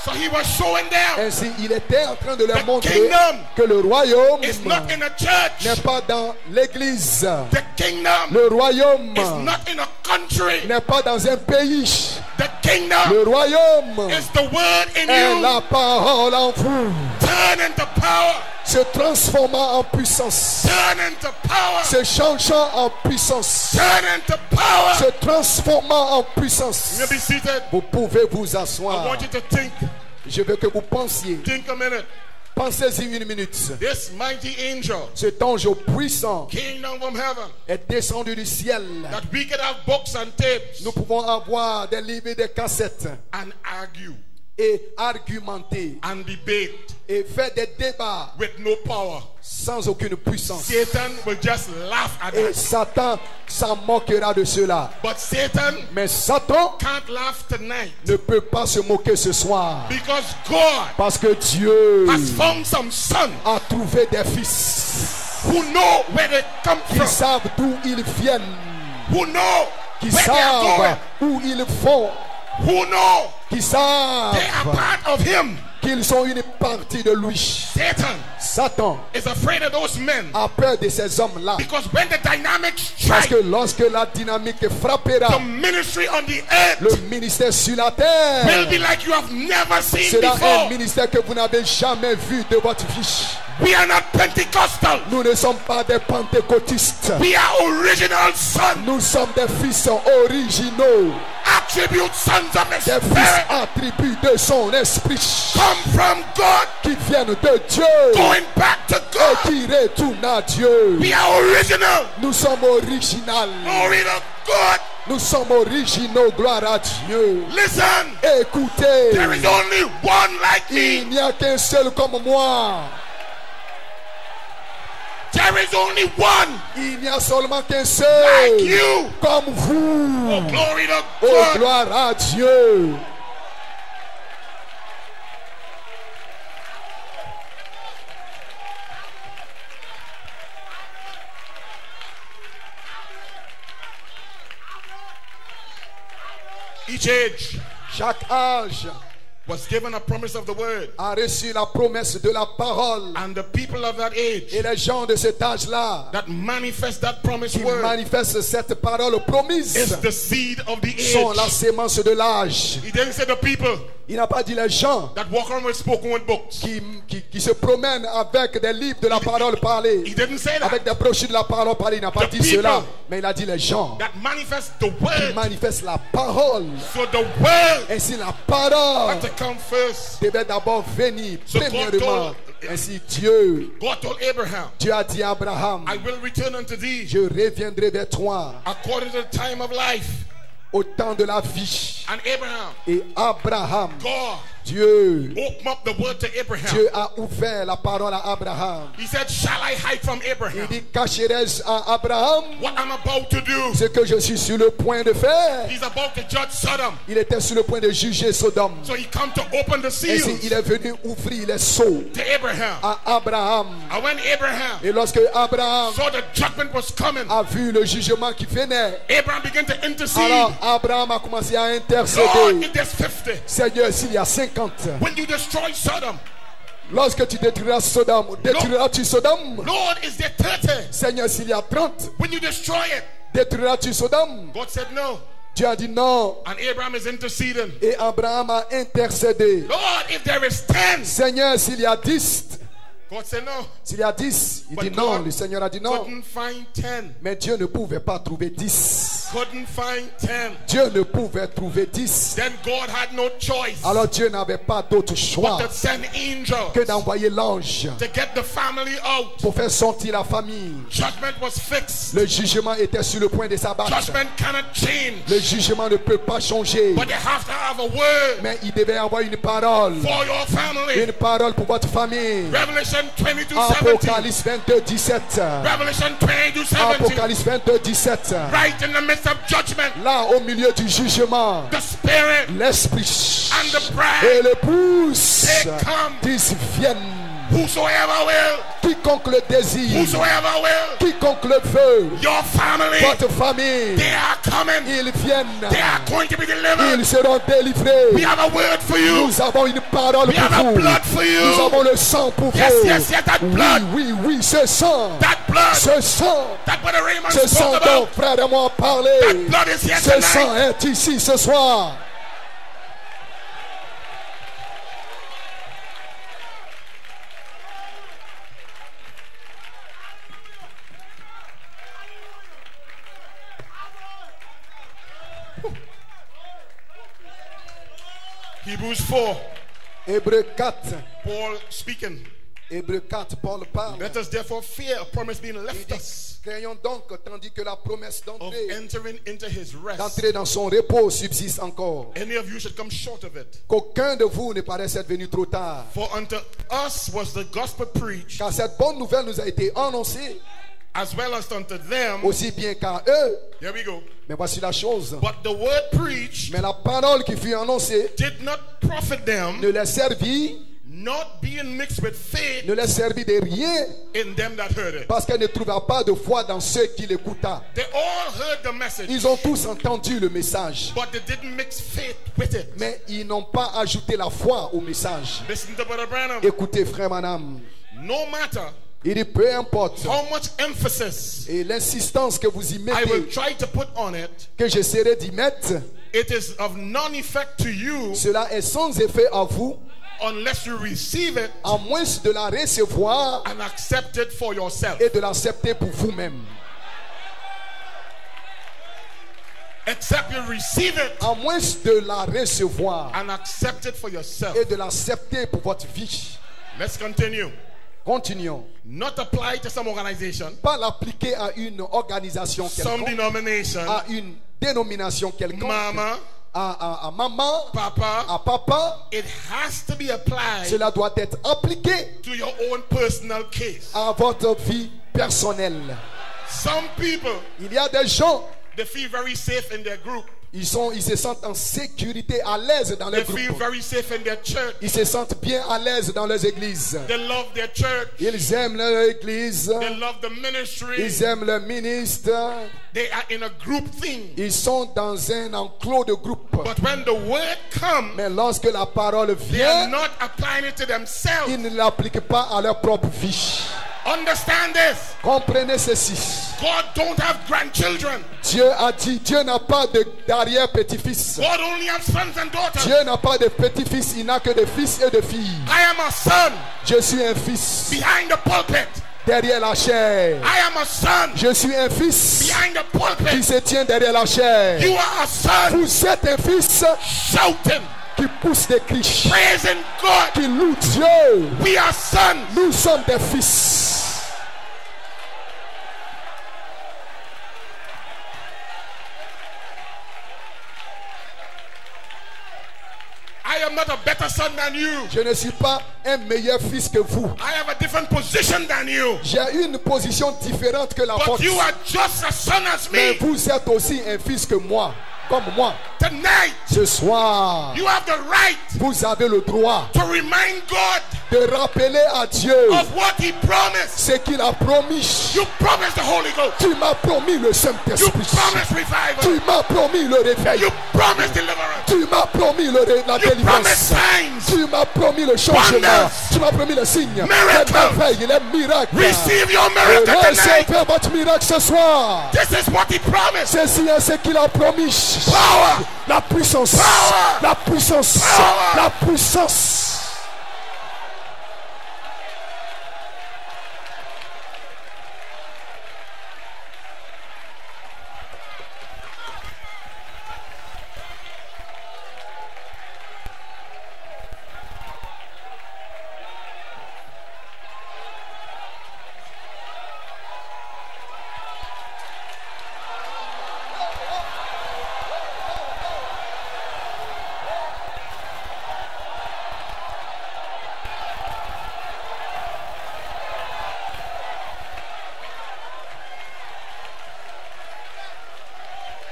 So he was showing them Ainsi, il était en train de leur The montrer kingdom que le royaume it's not in a church. n'est pas dans l'église. The kingdom Le royaume is not in a country. n'est pas dans un pays. The kingdom Le royaume is the word in est you. la parole en vous, Turn into power. se transformant en puissance, Turn into power. se changeant en puissance, Turn into power. se transformant en puissance. You may be seated. Vous pouvez vous I asseoir. want you to think. Je veux que vous pensiez. Think a minute. Pensez-y une minute. This mighty angel Cet ange puissant came down from heaven est descendu du ciel. that we could have books and tapes Nous pouvons avoir des livres et des cassettes and argue et argumenter and debate et faire des débats with no power. sans aucune puissance. Satan will just laugh at Et us. Satan s'en moquera de cela. But Satan Mais Satan can't laugh tonight ne peut pas se moquer ce soir. because God Parce que Dieu has found some sons a trouvé des fils who know where they come qui from, savent d'où ils viennent, who know qui where they are savent going, où ils vont, who know qui they are savent part of Him. qu'ils sont une partie de lui. Satan Satan is afraid of those men a peur de ces hommes-là. because when the dynamics Parce strike, que lorsque la dynamique frappera the ministry on the earth le ministère sur la will terre, be like you have never seen sera un before. ministère que vous n'avez jamais vu de votre vie. We are not Pentecostal. Nous ne sommes pas des pentecôtistes. We are original sons. Nous sommes des fils originaux. Attribute sons of the Des fils Spirit. attributs de son esprit. Come from God. Qui viennent de Dieu. Going back to Et God. qui retournent à Dieu. We are original. Nous sommes originaux. Glory to God. Nous sommes originaux. Gloire à Dieu. Listen. Écoutez. There is only one like Il me. n'y a qu'un seul comme moi. There is only one Il n'y a seulement qu'un like seul you. comme vous. Oh, glory to Oh, God. gloire à Dieu. Each age Chaque âge was given a promise of the word. a reçu la promesse de la parole. And the people of that age Et les gens de cet âge-là that manifest that promised qui word manifestent cette parole promise is the seed of the sont la age. sémence de l'âge. He didn't say the people Il n'a pas dit les gens that walk around with spoken word books. qui se promènent avec des livres de la parole parlée, He didn't say avec that. des brochures de la parole parlée. Il n'a pas The dit people cela, mais il a dit les gens That manifest the qui word. manifestent la parole. So the word Ainsi la had parole to come first. devait d'abord venir So God premièrement. told- Ainsi Dieu God told Abraham, Dieu a dit à Abraham, I will return unto thee je reviendrai vers toi according to the time of life. au temps de la vie. And Abraham, Et Abraham, God Dieu opened up the word to Abraham. Dieu a ouvert la parole à Abraham. He said, shall I hide from Il Abraham dit, cacherai-je à Abraham what I'm about to do? ce que je suis sur le point de faire? He's about to judge Sodom. Il était sur le point de juger Sodome. So he come to open the Ainsi, seals il est venu ouvrir les sceaux to Abraham. à Abraham. And when Abraham Et lorsque Abraham saw the judgment was coming, a vu le jugement qui venait, Abraham began to intercede. alors Abraham a commencé à Lord, intercéder. if there's 50, Seigneur, s'il y a 50, when you destroy Sodom, lorsque tu détruiras Sodome, détruiras-tu Sodome? Lord, is there 30? Seigneur, s'il y a 30, When you destroy it, détruiras-tu Sodome? God said no. Dieu a dit non. And Abraham is interceding. Et Abraham a intercédé. Lord, if there is 10, Seigneur, s'il y a 10, God said no. s'il y a 10, il But dit non. God Le Seigneur a dit non. couldn't find 10. Mais Dieu ne pouvait pas trouver 10. Couldn't find 10. Dieu ne pouvait trouver 10. Then God had no choice Alors Dieu n'avait pas d'autre choix but to send angels que d'envoyer l'ange to get the family out. pour faire sortir la famille. Judgment was fixed. Le jugement était sur le point de s'abattre. Judgment cannot change. Le jugement ne peut pas changer. But you have to have a word Mais il devait avoir une parole. for your family. Une parole pour votre famille. Revelation 22:17. Apocalypse 22, 17. Revelation 22:17. Apocalypse 22, 17. Right in the midst of judgment, Là, au milieu du jugement, the Spirit l'esprit and the et bride, l'épouse they come. disent viennent. Whosoever will, Quiconque le désire, whosoever will, quiconque le veut, your family, votre famille, they are coming. ils viennent. They are going to be delivered. Ils seront délivrés. We have a word for you. Nous avons une parole We pour have a vous. blood for you. Nous avons le sang pour Yes, vous. yes, yes, that Oui, blood. oui, oui, ce sang. That blood, Ce sang. that Brother Raymond Ce sang spoke dont about, frère et moi parlé. that blood is here Ce sang tonight. est ici ce soir. Hebrews 4, Hébreux 4. Paul speaking. Hébreux 4, Paul parle. Let us therefore fear a promise being Il left dit, us craignons donc, tandis que la promesse of d'entrer entering into his rest. dans son repos subsiste encore. Any of you should come short of it. Qu'aucun de vous ne paraisse être venu trop tard. For unto us was the gospel preached, Car cette bonne nouvelle nous a été annoncée, as well as unto them. aussi bien qu'à eux. Here we go. Mais voici la chose. But the word preached Mais la parole qui fut annoncée did not profit them, ne les servit, not being mixed with faith ne les servit de rien, in them that heard it. parce qu'elle ne trouva pas de foi dans ceux qui l'écoutaient. They all heard the message, Ils ont tous entendu le message, but they didn't mix faith with it. mais ils n'ont pas ajouté la foi au message. Listen to Brother Branham. Écoutez, frère Manam, No matter il dit peu importe, how much emphasis et l'insistance que vous y I will mettez, try to put on it, que j'essaierai d'y mettre, it is of none effect to you cela est sans effet à vous unless you receive it à moins de la recevoir and accept it for yourself. et de l'accepter pour vous-même. Except you receive it À moins de la recevoir and accept it for yourself. et de l'accepter pour votre vie. Let's continue. Continuons. Not apply to some organization, Pas l'appliquer à une organisation some quelconque, denomination, à une dénomination quelconque, mama, à maman, papa. à papa. It has to be applied Cela doit être appliqué to your own personal case. à votre vie personnelle. Some people, Il y a des gens, they feel very safe in their group. ils se sentent en sécurité, à l'aise dans They leur feel groupe. very safe in their church. Ils se sentent bien à l'aise dans leurs églises. They love their church. Ils aiment leur église. They love the ministry. Ils aiment leur ministre. They are in a group thing. Ils sont dans un enclos de groupe. But when the word comes, Mais lorsque la parole they are vient, not applying it to themselves. ils ne l'appliquent pas à leur propre vie. Understand this. Comprenez ceci. God don't have grandchildren. Dieu a dit, Dieu n'a pas d'arrière-petit-fils. God only has sons and daughters. Dieu n'a pas de petits-fils, il n'a que des fils et de filles. I am a son Je suis un fils behind the pulpit. derrière la chair. I am a son Je suis un fils behind the qui pulpit. se tient derrière la chair. You are a son Vous êtes un fils shouting, qui pousse des cris, praising God. qui loue Dieu. We are sons. Nous sommes des fils. I am not a better son than you. Je ne suis pas un meilleur fils que vous. I have a different position than you. J'ai une position différente que la But vôtre. you are just as son as Mais me. vous êtes aussi un fils que moi, comme moi. Tonight, Ce soir, you have the right vous avez le droit to remind God de rappeler à Dieu of what He promised. ce qu'il a promis. You promised the Holy Ghost. Tu m'as promis le You Saint-Esprit. promised revival. Tu m'as promis le réveil. You promised deliverance. Tu m'as promis la You promised délivrance. signs. Tu m'as promis le changement. Wonders. Tu m'as promis le signe. Miracles. Les merveilles, les miracles. Receive your miracle tonight. Recevez votre miracle ce soir. This is what He promised. Ceci est ce qu'il a promis. Power. La puissance. Power. La puissance. Power. La puissance.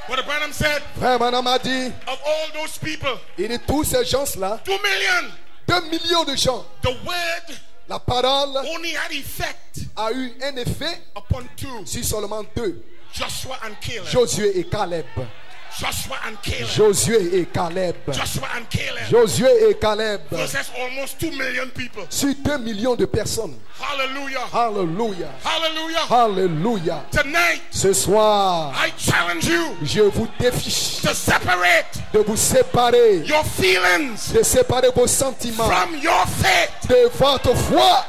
What Branham said, Frère Branham a dit, of all those people, et de tous ces gens-là, 2 million, 2 millions de gens, the word la parole only had effect a eu un effet upon 2, sur seulement 2. Joshua and Caleb. Josué et Caleb. Joshua and Caleb. Josué et Caleb. Joshua and Caleb. Josué et Caleb. Possess almost 2 million people. Sur 2 millions de personnes. Hallelujah. Alléluia. Hallelujah. Alléluia. Tonight, Ce soir, I challenge you je vous défie to separate de vous séparer, your feelings de séparer vos sentiments from your faith. de votre foi.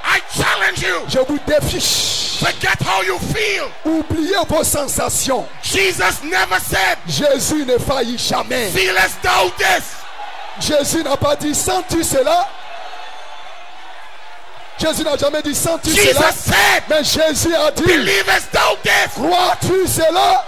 I challenge you. Je vous défie. Forget how you feel. Oubliez vos sensations. Jesus never said, Jésus ne faillit jamais. feelest thou this? Jésus n'a pas dit, sens-tu cela? Jésus n'a jamais dit, sens-tu cela? Jesus said, Mais Jésus a dit, believest thou this? crois-tu cela?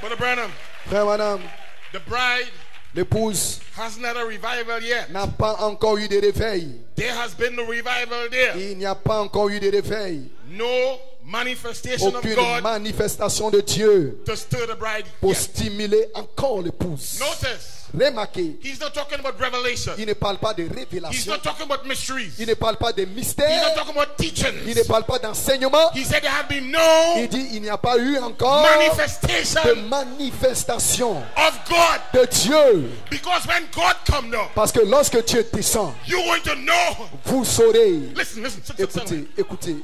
Brother Branham, Frère, madame, the bride l'épouse hasn't had a revival yet. n'a pas encore eu de réveil. There has been no revival there. Il n'y a pas encore eu de réveil. No manifestation of aucune God manifestation de Dieu to stir the bride. pour yet. stimuler encore l'épouse. Notice, Remarquez, he's not talking about revelation. il ne parle pas de He's révélation, not talking about mysteries. il ne parle pas de He's not mystère, talking about il ne teachings. parle pas d'enseignement. He said there have been no Il dit il n'y a pas eu encore manifestation de manifestation of God. de Dieu. Because when God comes down, Parce que lorsque Dieu descend, you're going to know. vous saurez. Listen, sit. Écoutez,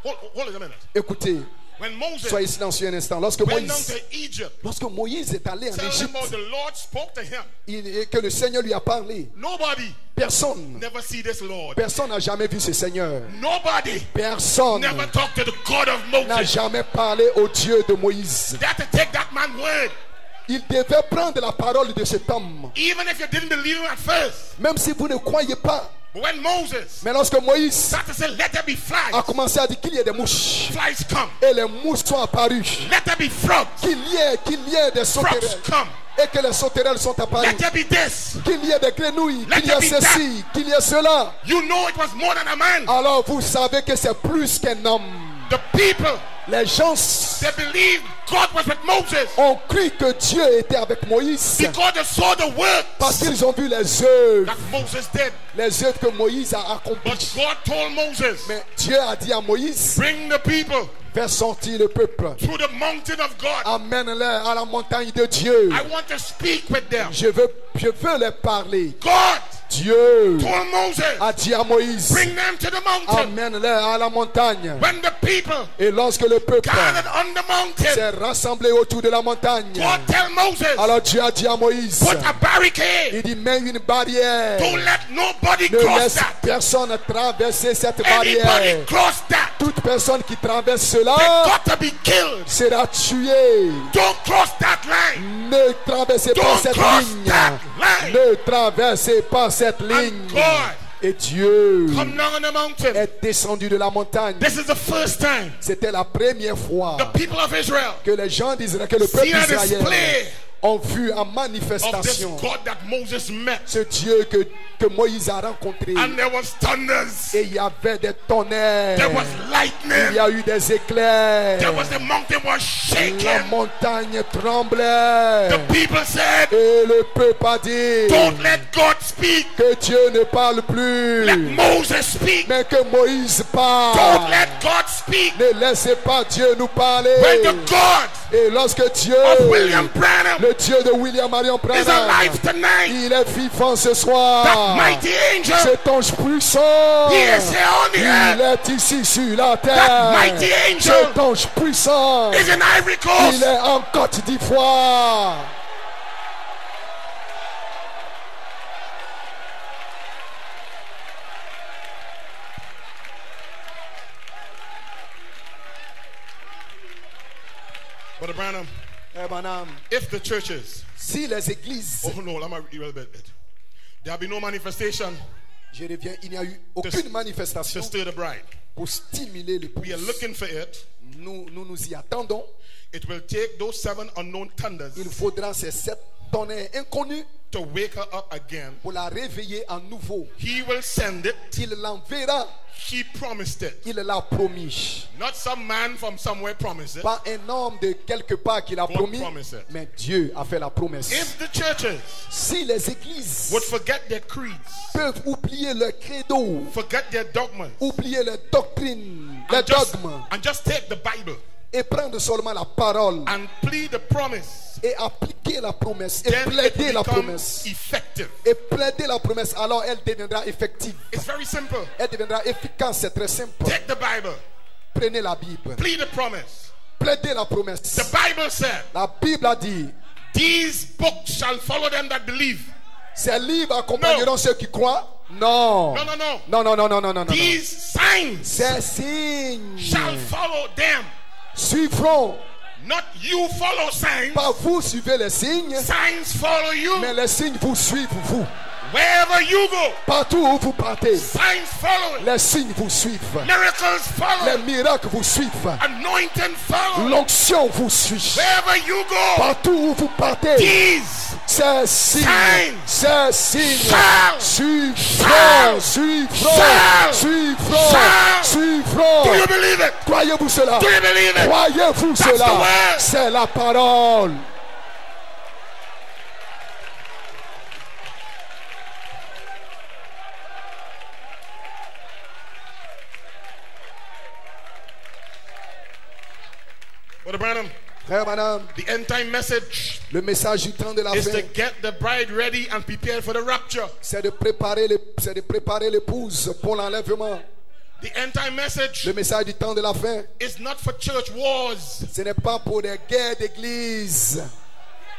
Hold it a minute. écoutez. When Moses Soyez silencieux un instant. Lorsque went down Moïse, to Egypt, Moïse est allé en tell him Égypte, about the Lord spoke to him. et que le Seigneur lui a parlé, Nobody personne never see this Lord. n'a jamais vu ce Seigneur. Nobody Personne never talked to the God of n'a Moses. jamais parlé au Dieu de Moïse. They had to take that man's word. Il devait prendre la parole de cet homme. Even if you didn't believe him at first. Même si vous ne croyez pas. But when Moses Mais lorsque Moïse started to say, let there be flies, a commencé à dire qu'il y ait des mouches, flies come. et les mouches sont apparues, Let there be frogs, qu'il y ait des frogs sauterelles, come. et que les sauterelles sont apparues, Let there be this. qu'il y ait des grenouilles, Let qu'il y ait there be ceci, qu'il y ait cela. You know it was more than a man. Alors vous savez que c'est plus qu'un homme. The people, Les gens they believed God was with Moses ont cru que Dieu était avec Moïse because they saw the parce works qu'ils ont vu les œuvres, that Moses did. les œuvres que Moïse a But accomplies. God told Moses, Mais Dieu a dit à Moïse, bring the people fais sortir le peuple, to the mountain of God. amène-les à la montagne de Dieu. I want to speak with them. Je veux les parler. God Dieu told Moses, a dit à Moïse, bring them to the mountain. amène-les à la montagne. When the people Et lorsque le peuple gathered on the mountain, s'est rassemblé autour de la montagne, God tell Moses, alors Dieu a dit à Moïse, put a barricade. il dit, mets une barrière. Don't let nobody Ne cross laisse that. personne traverser cette Anybody barrière. cross that, Toute personne qui traverse they cela got to be killed. sera tuée. Don't cross that line. Ne traversez pas Don't cette cross ligne. that line. Ne traversez pas cette ligne. And God Et Dieu come down on the mountain. est descendu de la montagne. This is the first time C'était la première fois the people of Israel que les gens d'Israël, que le peuple see a d'Israël display ont vu en of this manifestation God that Moses met. ce Dieu que Moïse a rencontré. And there was thunders. Et il y avait des tonnerres. There was Il y lightning. a eu des éclairs. There was the mountain was La shaking. montagne tremblait. The people said, Et le peuple a dit don't let God speak. que Dieu ne parle plus, Let Moses speak. mais que Moïse Don't parle. let God speak. Ne laissez pas Dieu nous parler. When the God Et lorsque Dieu, of William Branham le Dieu de William Marion is Branham, alive tonight, il est vivant ce soir. that mighty angel, Cet ange puissant, he is here on the il earth. est ici sur la That terre. mighty angel Cet ange puissant, is in Ivory il Coast. est en Côte d'Ivoire. Brother Branham, Branham, if the churches, si les églises, oh no, let me read a little bit. There'll be no manifestation je reviens, il n'y a eu aucune to manifestation stir the bride. pour stimuler We are l'épouse. looking for it. Nous y attendons. It will take those 7 unknown thunders Il faudra ces 7 tonnerres inconnus to wake her up again. pour la réveiller à nouveau. He will send it. Il l'enverra. He promised it. Il l'a promis. Not some man from somewhere promised it. Pas un homme de quelque part qui l'a God promis, promised it. mais Dieu a fait la promesse. If the churches Si les églises would forget their creeds, peuvent oublier leur credo, forget their dogmas, oublier les doctrines, les dogmes, and just take the Bible et prendre seulement la parole and plead the promise, et appliquer la promesse et then it plaider will la become promesse effective. et plaider la promesse, alors elle deviendra effective. It's very simple. Elle deviendra efficace, c'est très simple. Take the Bible, Prenez la Bible, plead the promise. plaidez la promesse. The Bible said, La Bible a dit, these books shall follow them that believe. ces livres accompagneront ceux qui croient. Non. No, no, no. Non, non, non, non, non, non, non. These signs Ces signes shall follow them. suivront. Not you follow signs. Pas vous suivez les signes, Signs follow you. mais les signes vous suivent vous. Wherever you go, partout où vous partez, signs follow. les signes vous suivent. Miracles follow. Les miracles vous suivent. Anointing follow. L'onction vous suit. Wherever you go, Partout où vous partez, these ces signes suivront, suivront. Do you believe it? Croyez-vous cela? Do you believe it? Croyez-vous That's the cela? word. C'est la parole. Brother Branham, Frère Branham, the end time message le message du temps de la is fin, to get the bride ready and prepared for the rapture. c'est de préparer l'épouse pour l'enlèvement. The end time message Le message du temps de la fin, is not for church wars. ce n'est pas pour des guerres d'église.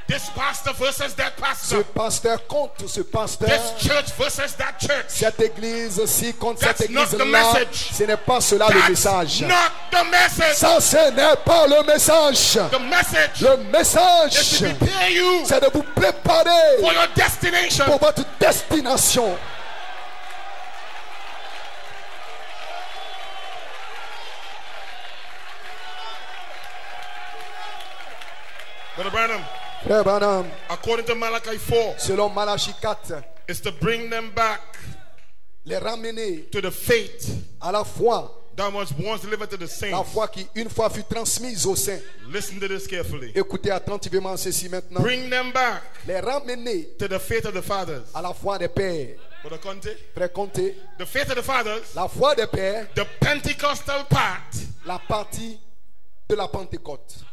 This pastor versus that Ce pastor. pasteur contre ce pasteur. This church versus that church. Cette église-ci contre That's cette not the église-là. message. Ce n'est pas cela le That's message. not the message. Ça, ce n'est pas le message. The message Le is message, to prepare you c'est de vous préparer for your destination. pour votre destination. Brother Branham, Frère Branham, according to Malachi 4, selon Malachie 4, is to bring them back les ramener to the faith à la foi. that was once delivered to the La saints. foi qui, une fois, fut transmise aux saints. Listen to this carefully. Écoutez attentivement ceci maintenant. Bring them back Les ramener to the faith of the fathers. à la foi des pères. Brother Conte, Frère Comté, the faith of the fathers, la foi des pères, the Pentecostal part la partie de la Pentecôte.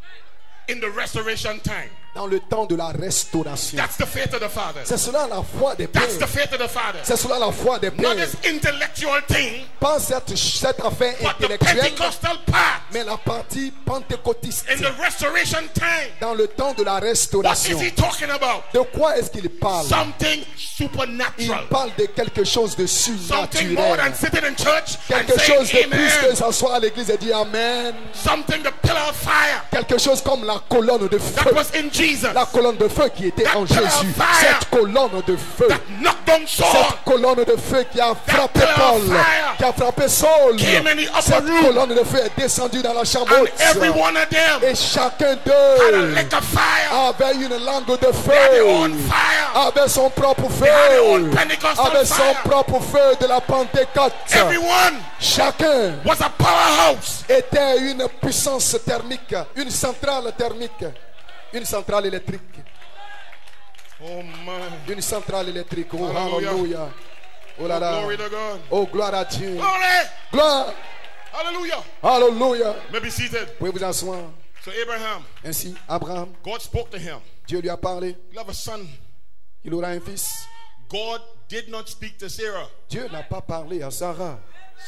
in the restoration time. Dans le temps de la restauration. That's the faith of the fathers. C'est cela la foi des pères. That's the faith of the fathers. C'est cela la foi des Not pères. this intellectual thing, Pas cette affaire but the intellectuelle, Pentecostal part mais la partie pentecôtiste. in the restoration time. Dans le temps de la What restauration. is he talking about? De quoi est-ce qu'il parle? Something Il supernatural. parle de quelque chose de Something more than surnaturel. sitting in church and Quelque chose saying de plus que amen. s'asseoir à l'église et dire Amen. Something the pillar of fire Quelque chose comme la colonne de feu. that was in Jesus La colonne de feu qui était That en pillar of Jésus. fire. Cette colonne de feu. that knocked down Saul. Cette colonne de feu qui a frappé pillar of Paul, fire qui a frappé Saul. came in the upper Cette room. colonne de feu est descendue dans la chambre And haute. every one of them Et chacun had a d'eux lick of fire. avait une langue de They had their own feu. fire. Avait son propre had their own feu. Pentecostal Avait son fire. propre feu de la Pentecôte. Everyone Chacun was a powerhouse. était une puissance thermique, une centrale thermique, une centrale électrique. Oh my. Une centrale électrique. Oh, Hallelujah. hallelujah. Oh là là. Glory to God. Oh, gloire à Dieu. Glory. Gloire. Hallelujah. Hallelujah. May be seated. Vous pouvez vous asseoir. So Abraham, Ainsi, Abraham, God spoke to him. Dieu lui a parlé. You'll have a son. Il aura un fils. God did not speak to Sarah. Dieu n'a pas parlé à Sarah.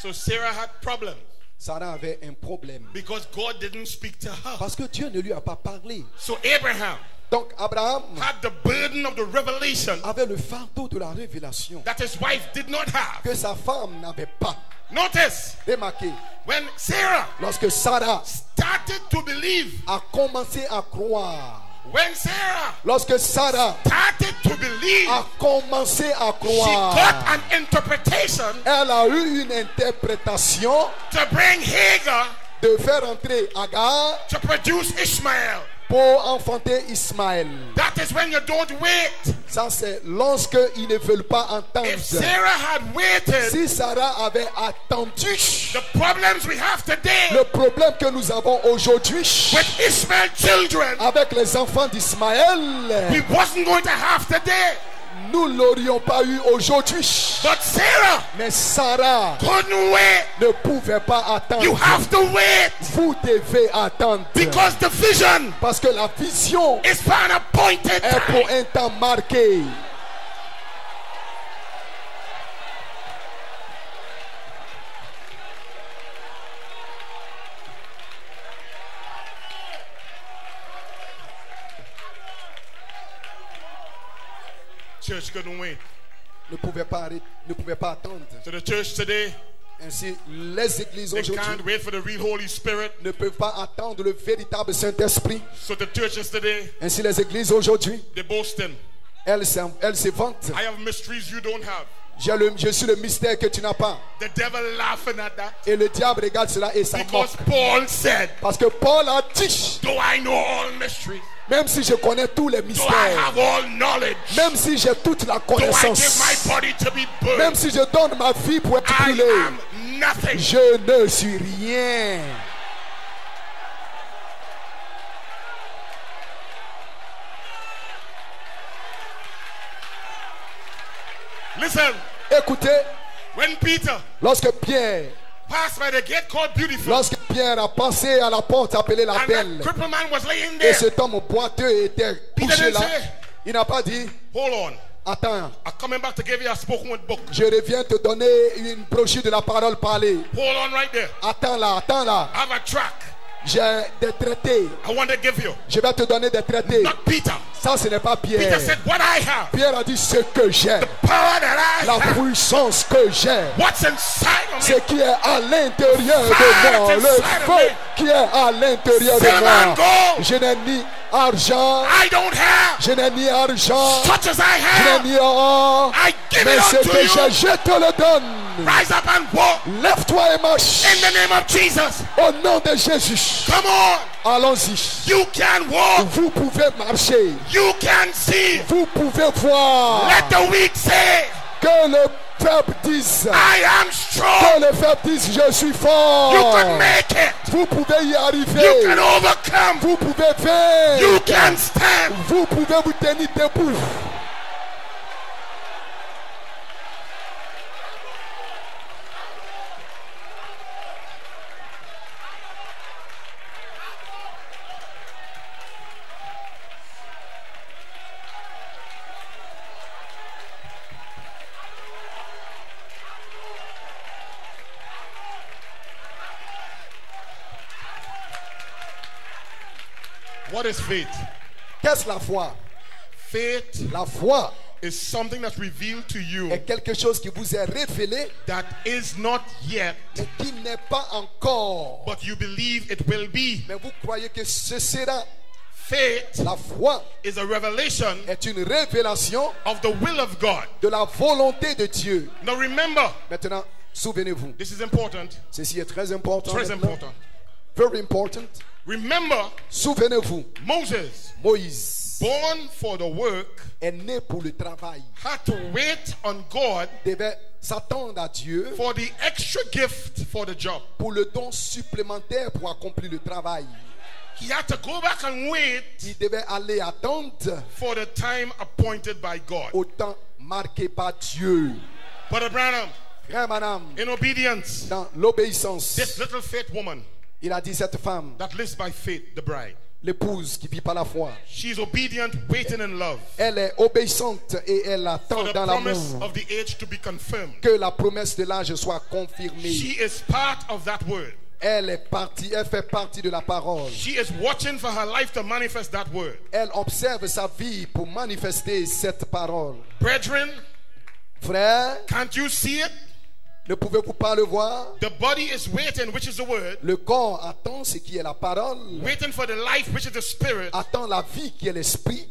So Sarah had problems Sarah avait un problème. because God didn't speak to her. Parce que Dieu ne lui a pas parlé. So Abraham Donc, Abraham had the burden of the revelation avait le fardeau de la révélation that his wife did not have. que sa femme n'avait pas. Notice, Remarquez, when Sarah lorsque Sarah started to believe, a commencé à croire, when Sarah lorsque Sarah started to believe, a commencé à she got croire, an interpretation elle a eu une interprétation to bring Hagar de faire entrer Agar to produce Ishmael. pour enfanter Ismaël. That is when you don't wait. Ça, c'est lorsque ils ne veulent pas entendre. If Sarah had waited, Si Sarah avait attendu, the problems we have today le problème que nous avons aujourd'hui with Ishmael children, avec les enfants d'Ismaël, we wasn't going to have today. nous ne l'aurions pas eu aujourd'hui. But Sarah Mais Sarah couldn't wait. ne pouvait pas attendre. You have to wait Vous devez attendre. because the vision Parce que la vision is for an appointed est pour time. un temps marqué. Church couldn't wait. Ne pouvait pas attendre. So the church today, Ainsi, les églises they aujourd'hui can't wait for the real Holy Spirit. ne peuvent pas attendre le véritable Saint-Esprit. So the churches today, Ainsi, les églises aujourd'hui, they're boasting. Elle se vante. I have mysteries you don't have. Je suis le mystère que tu n'as pas. The devil laughing at that. Et le diable regarde cela et s'en moque. Because Paul said, Parce que Paul a dit, though I know all mysteries, même si je connais tous les though I mystères, have all knowledge, même si j'ai toute la though I give connaissance, my body to be burned, même si je donne ma vie pour être I brûlé, am nothing. je ne suis rien. Listen, Écoutez, when Peter lorsque Pierre passed by the gate called Beautiful, Lorsque Pierre a passé à la porte appelée la and Belle, that crippled man was laying et there, cet homme boiteux était Peter couché didn't là, say, il n'a pas dit, hold on, attends, I'm coming back to give you a spoken word book. je reviens te donner une brochure de la parole parlée. Hold on right there. Attends là, I have a track j'ai des traités. I want to give you. Je vais te donner des traités. Not Peter. Ça, ce n'est pas Peter Pierre. said, what I have, Pierre a dit ce que j'ai, power that I la have, puissance que j'ai, what's inside of ce me, qui est à l'intérieur de Fire moi, that's le inside of feu me. qui est à l'intérieur de Silver and moi. gold. Je n'ai ni argent, I don't have, je n'ai ni argent, such as I je n'ai have, ni or, I give mais it ce unto que you. j'ai, je te le donne. Rise up and walk Lève-toi et marche in the name of Jesus. au nom de Jésus. Come on, Allons-y. you can walk, Vous pouvez marcher, you can see. vous pouvez voir. Let the weak say, Que le faible dise, I am que strong. le faible dise, je suis You fort. can make it. Vous pouvez y You arriver. can overcome. Vous pouvez faire. You can stand. Vous pouvez vous tenir debout. What is faith? Qu'est-ce la foi? Faith La foi is something that's revealed to you est quelque chose qui vous est révélé, that is not yet, mais qui n'est pas encore. but you believe it will be. Mais vous croyez que ce sera. Faith La foi is a revelation est une révélation of the will of God. de la volonté de Dieu. Now remember, Maintenant, souvenez-vous. this is important. Ceci est très important. Très maintenant. important. Very important. Remember, Souvenez-vous. Moses, Moïse born for the work, est né pour le travail. had to wait on God Devait s'attendre à Dieu for the extra gift for the job. pour le don supplémentaire pour accomplir le travail. He had to go back and wait Il devait aller attendre for the time appointed by God. au temps marqué par Dieu. Brother Branham, Frère, madame, in obedience, dans l'obéissance, this little faith woman il a dit cette femme, that lives by faith, the bride, l'épouse qui vit par la foi, she's obedient, waiting in love elle est obéissante et elle for attend the dans promise l'amour of the age to be confirmed. que la promesse de l'âge soit confirmée. She is part of that word. Elle est partie, elle fait partie de la parole. She is watching for her life to manifest that word. Elle observe sa vie pour manifester cette parole. Brethren, Frère, can't you see it? ne pouvez-vous pas le voir? The body is waiting, which is the word, Le corps attend ce qui est la parole, waiting for the life, which is the spirit, attend la vie qui est l'esprit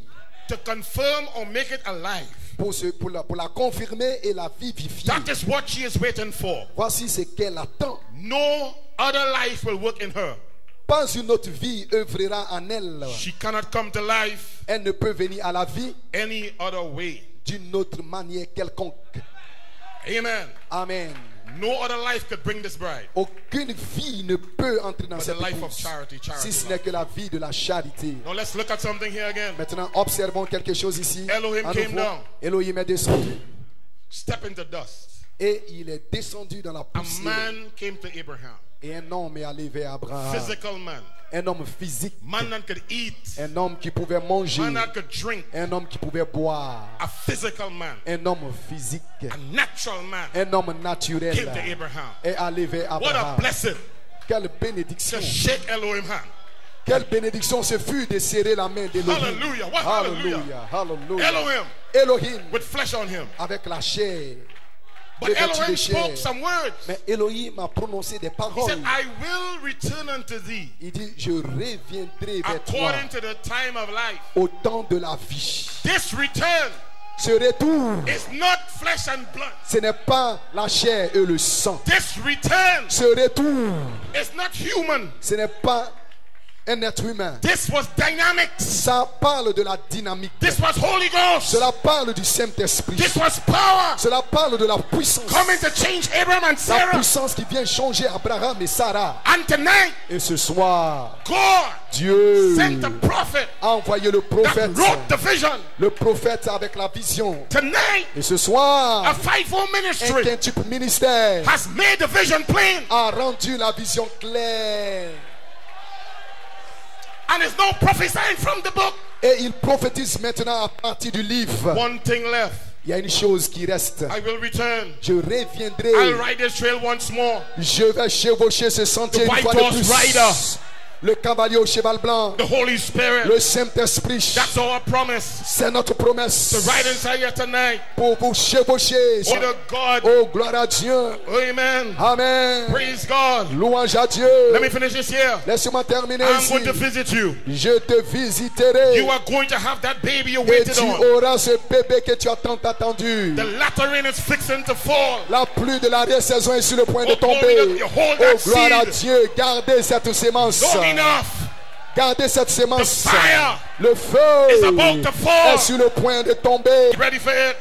to confirm or make it alive. pour la confirmer et la vivifier. That is what she is waiting for. Voici ce qu'elle attend. No other life will work in her. Pas une autre vie œuvrera en elle. She cannot come to life Elle ne peut venir à la vie any other way. d'une autre manière quelconque. Amen. Amen. No other life could bring this bride. Aucune vie ne peut entrer dans But cette the life of épouse charity, si ce charity. n'est que la vie de la charité. Now let's look at something here again. Maintenant, observons quelque chose ici. Elohim À came nouveau, down. Elohim est descendu Step into dust. et il est descendu dans la A poussière. man came to Abraham. Et un homme est allé vers Abraham. Physical man. Un homme physique. Man that could eat. Un homme qui pouvait manger. Man that could drink. Un homme qui pouvait boire. A physical man. Un homme physique. A natural man Un homme naturel came to Abraham. est allé vers What a Abraham. blessing Quelle bénédiction. to shake Elohim hand. Quelle bénédiction ce fut de serrer la main d'Elohim. Hallelujah. What Hallelujah. Hallelujah. Elohim Elohim with flesh on him. avec la chair. But revêtu de Elohim chair. spoke some words. Mais Elohim a prononcé des He paroles. said, I will return unto thee Il dit, je reviendrai vers toi according to the time of life. au temps de la vie. This return Ce retour, is not flesh and blood. ce n'est pas la chair et le sang. This return Ce retour, is not human. ce n'est pas un être humain. This was dynamics. Ça parle de la dynamique. This was Holy Ghost. Cela parle du Saint-Esprit. This was power. Cela parle de la puissance. Coming to change Abraham and La Sarah. puissance qui vient changer Abraham et Sarah. And tonight, Et ce soir, God Dieu sent the prophet a envoyé le that prophète. wrote the vision. Le prophète avec la vision. Tonight, Et ce soir, a fivefold un ministry quintuple ministère has made the vision plain. a rendu la vision claire. And there's no prophesying from the book. Et il prophétise maintenant à partir du livre. One thing left. Il y a une chose qui reste. I will return. Je reviendrai. I'll ride this trail once more. Je vais chevaucher ce sentier The une fois white de horse plus. rider. Le cavalier au cheval blanc. The Holy Spirit. Le Saint-Esprit. That's our promise. C'est notre promesse. To ride inside here tonight. Pour vous chevaucher. Oh, the God. Oh, gloire à Dieu. Amen. Amen. Praise God. Louange à Dieu. Let me finish this here. Laisse-moi terminer I'm ici. going to visit you. Je te visiterai. You are going to have that baby you Et waited tu on. auras ce bébé que tu as tant attendu. The latter rain is fixing to fall. La pluie de l'arrière-saison est sur le point de Oh, glory tomber. to- hold Oh, that gloire à seed. Dieu. Gardez cette sémence. Long enough. Gardez cette sémence. The fire Le feu is about to fall. est sur le point de tomber. Ready for it?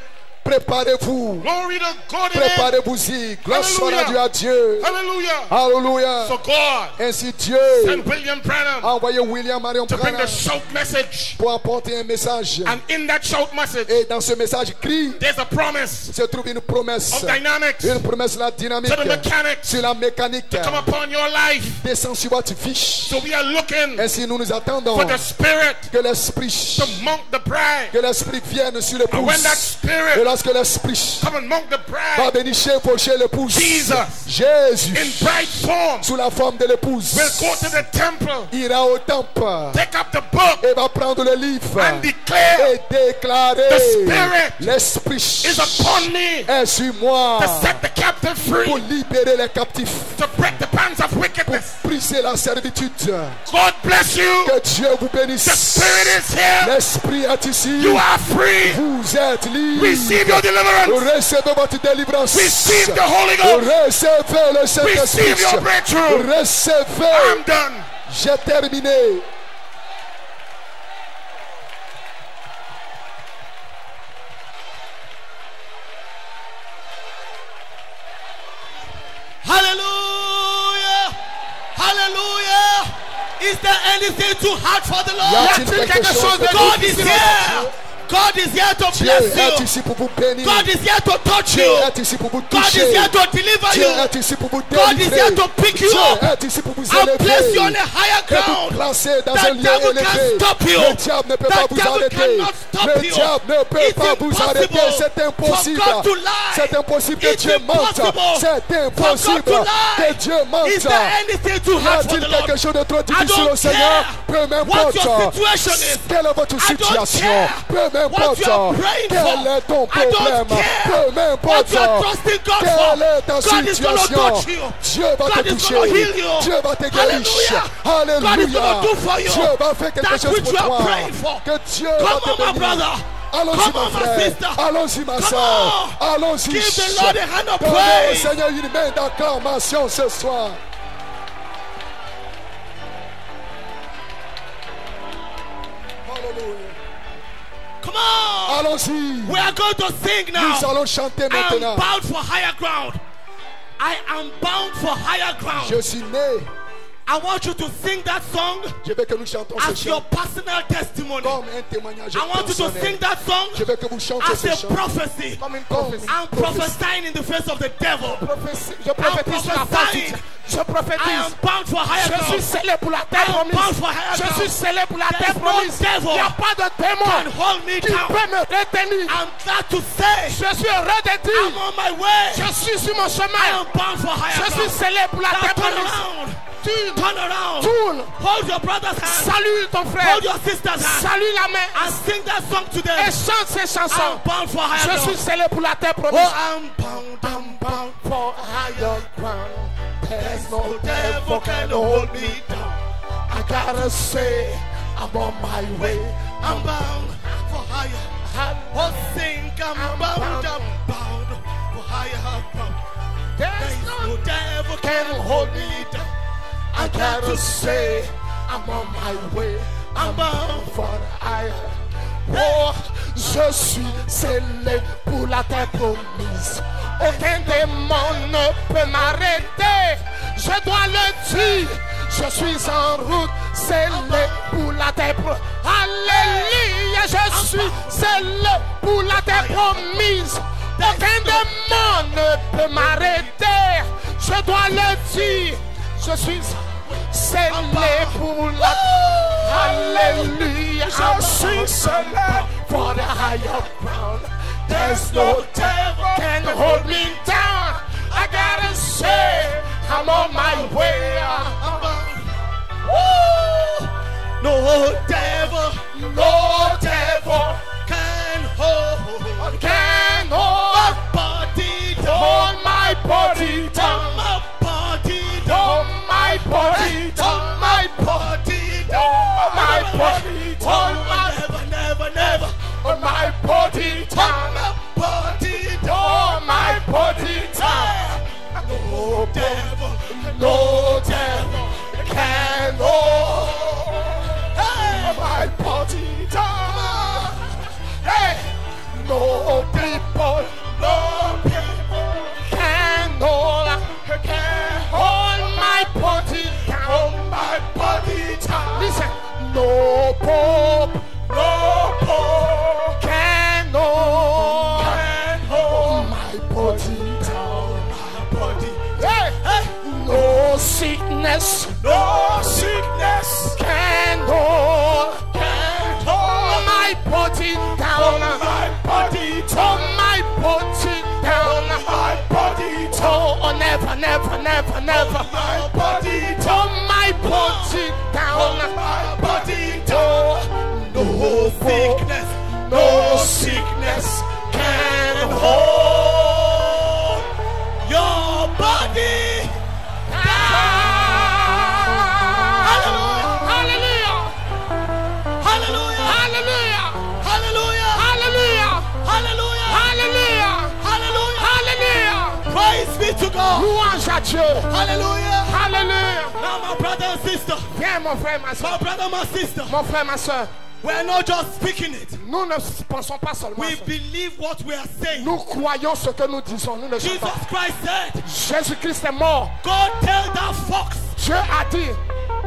Préparez-vous. Glory to God in it. Préparez-vous-y. Gloire soit Hallelujah. rendue à Dieu. Hallelujah. Alléluia. So God Ainsi Dieu sent William Branham a envoyé William Marion to bring Branham the shout message. pour apporter un message. And in that shout message, Et dans ce message écrit there's a promise se trouve une promesse. of dynamics Une promesse de la dynamique. to the mechanics Sur la mécanique. come upon your life. Descend sur votre fiche. So we are looking Ainsi nous nous attendons for the Spirit que l'esprit, to monk the bride. que l'esprit vienne sur l'épouse. And when that Et Spirit lorsque l'esprit come and monk the va bride, venir chevaucher l'épouse, Jesus, Jésus, in bride form, sous la forme de l'épouse, will go to the temple, ira au temple take up the book, et va prendre le livre and declare, et déclarer: The Spirit l'esprit is upon me est sur moi to set the captive free, pour libérer les captifs, to break the bands of wickedness. briser la servitude. God bless you. Que Dieu vous bénisse. The Spirit is here. L'esprit est ici. You are free. Vous êtes libre. Receive your deliverance. Recevez votre délivrance. Receive the Holy Ghost. Recevez le Saint-Esprit. Receive your breakthrough. Recevez. I'm done. J'ai terminé. Hallelujah! Hallelujah! Is there anything too hard for the Y Lord? a-t-il quelque chose de God is difficile? here! God is here to Dieu est bless you. ici pour vous bénir. God is here to touch Dieu you. est ici pour vous God is toucher. here to deliver Dieu you. est ici pour vous God is délivrer. here to pick you Dieu up est ici pour vous and place you on élever. a higher Et vous ground. placer dans The un lieu devil élevé. can't stop you. Le diable ne peut The pas vous devil arrêter. cannot stop Le you. diable ne peut It's pas vous arrêter. impossible C'est impossible. for God to lie. C'est impossible que It's Dieu mente. impossible C'est impossible for God to lie. que Dieu mente. Is there anything too Y hard for a-t-il the Lord? quelque chose de trop I difficile au don't Seigneur? care Peu what m'importe. your situation is. Quelle est votre I don't situation? care Peu what m'importe. you are praying Quel for. est ton I don't problème? care Peu m'importe. what you are trusting God Quelle for. est ta God is going to situation? touch you. Dieu va God te is toucher. gonna heal you. Dieu va te guérir. Hallelujah. God is Alléluia. gonna do for you Dieu va faire quelque that chose which pour you are toi. praying for. Que Dieu Come va te on, my bénir. brother. Allons-y, Come mon on, my frère. sister. Allons-y, ma Come soeur. on. Allons-y. Give the Lord a hand of Donnez au praise. Seigneur une main d'acclamation ce soir. Alléluia. Come on. Allons-y. We are going to sing now. Nous allons chanter I am maintenant. bound for higher ground. I am bound for higher ground. Je suis né. I want you to sing that song Je veux que nous chantons ce as your chant personal testimony. comme un témoignage I want you to sing personnel. that song Je veux que vous chantez as ce a chant prophecy. comme une prophétie. I'm prophesying in the face of the devil. Je prophétise sur la face du diable. Je I am prophétise. bound for higher Je suis ground. scellé pour la I terre am bound promise. for higher Je suis ground. scellé pour la terre There's no promise. devil Il n'y a pas de can démon hold me qui down. peut me retenir. I'm glad to say Je suis heureux de I'm dire. on my way. Je suis sur mon I chemin. am bound for higher Je suis ground. scellé pour la Now terre turn promise. around. Tourne. Turn around. Tourne. Hold your brother's hand. Salue ton frère. Hold your sister's hand. Salue la main. And sing that song to Et them. chante ces chansons. I'm bound for higher Je suis ground. scellé pour la terre Oh, promise. I'm bound for higher ground. There's no devil can hold me down. I gotta say, I'm on my way. I'm bound for higher Oh, sing, I'm bound, for higher ground. There's no devil can hold me down. I gotta say, I'm on my way. I'm bound for the higher. Oh, je suis scellé pour la terre promise. Aucun démon ne peut m'arrêter. Je dois le dire, je suis en route, scellé pour la terre promise. Alléluia, je suis scellé pour la terre promise. Aucun démon ne peut m'arrêter. Je dois le dire, je suis scellé pour la terre. Alléluia, je suis scellé for the higher ground. There's no devil can hold me down. I gotta say, I'm on my way. No devil can hold my body down. Hold my body down. My body down. My body down. My body down. My body down. Never. On my body down. My body down. My body down. No devil can hold my body down. Hey, no people can hold my body down. My body down. Listen, no pope can hold my body down. My body. Hey, no sickness can hold my body down. My body down. My body down. My body down. Oh, never. My body down. My body down. My body down. No sickness can hold your body down. Hallelujah. Hallelujah. Hallelujah. Hallelujah. Hallelujah. Hallelujah. Hallelujah. Hallelujah. Hallelujah. Praise be to God. Louange à Dieu. Hallelujah. Hallelujah. Now my brother and sister. Viens mon frère, ma soeur. My brother, my sister. Mon frère, ma soeur. We are not just speaking it. Nous ne pensons pas seulement we ça. Believe what we are saying. Nous croyons ce que nous disons. Nous ne Jesus Christ said, Jésus-Christ est mort. God tell that fox. Dieu a dit,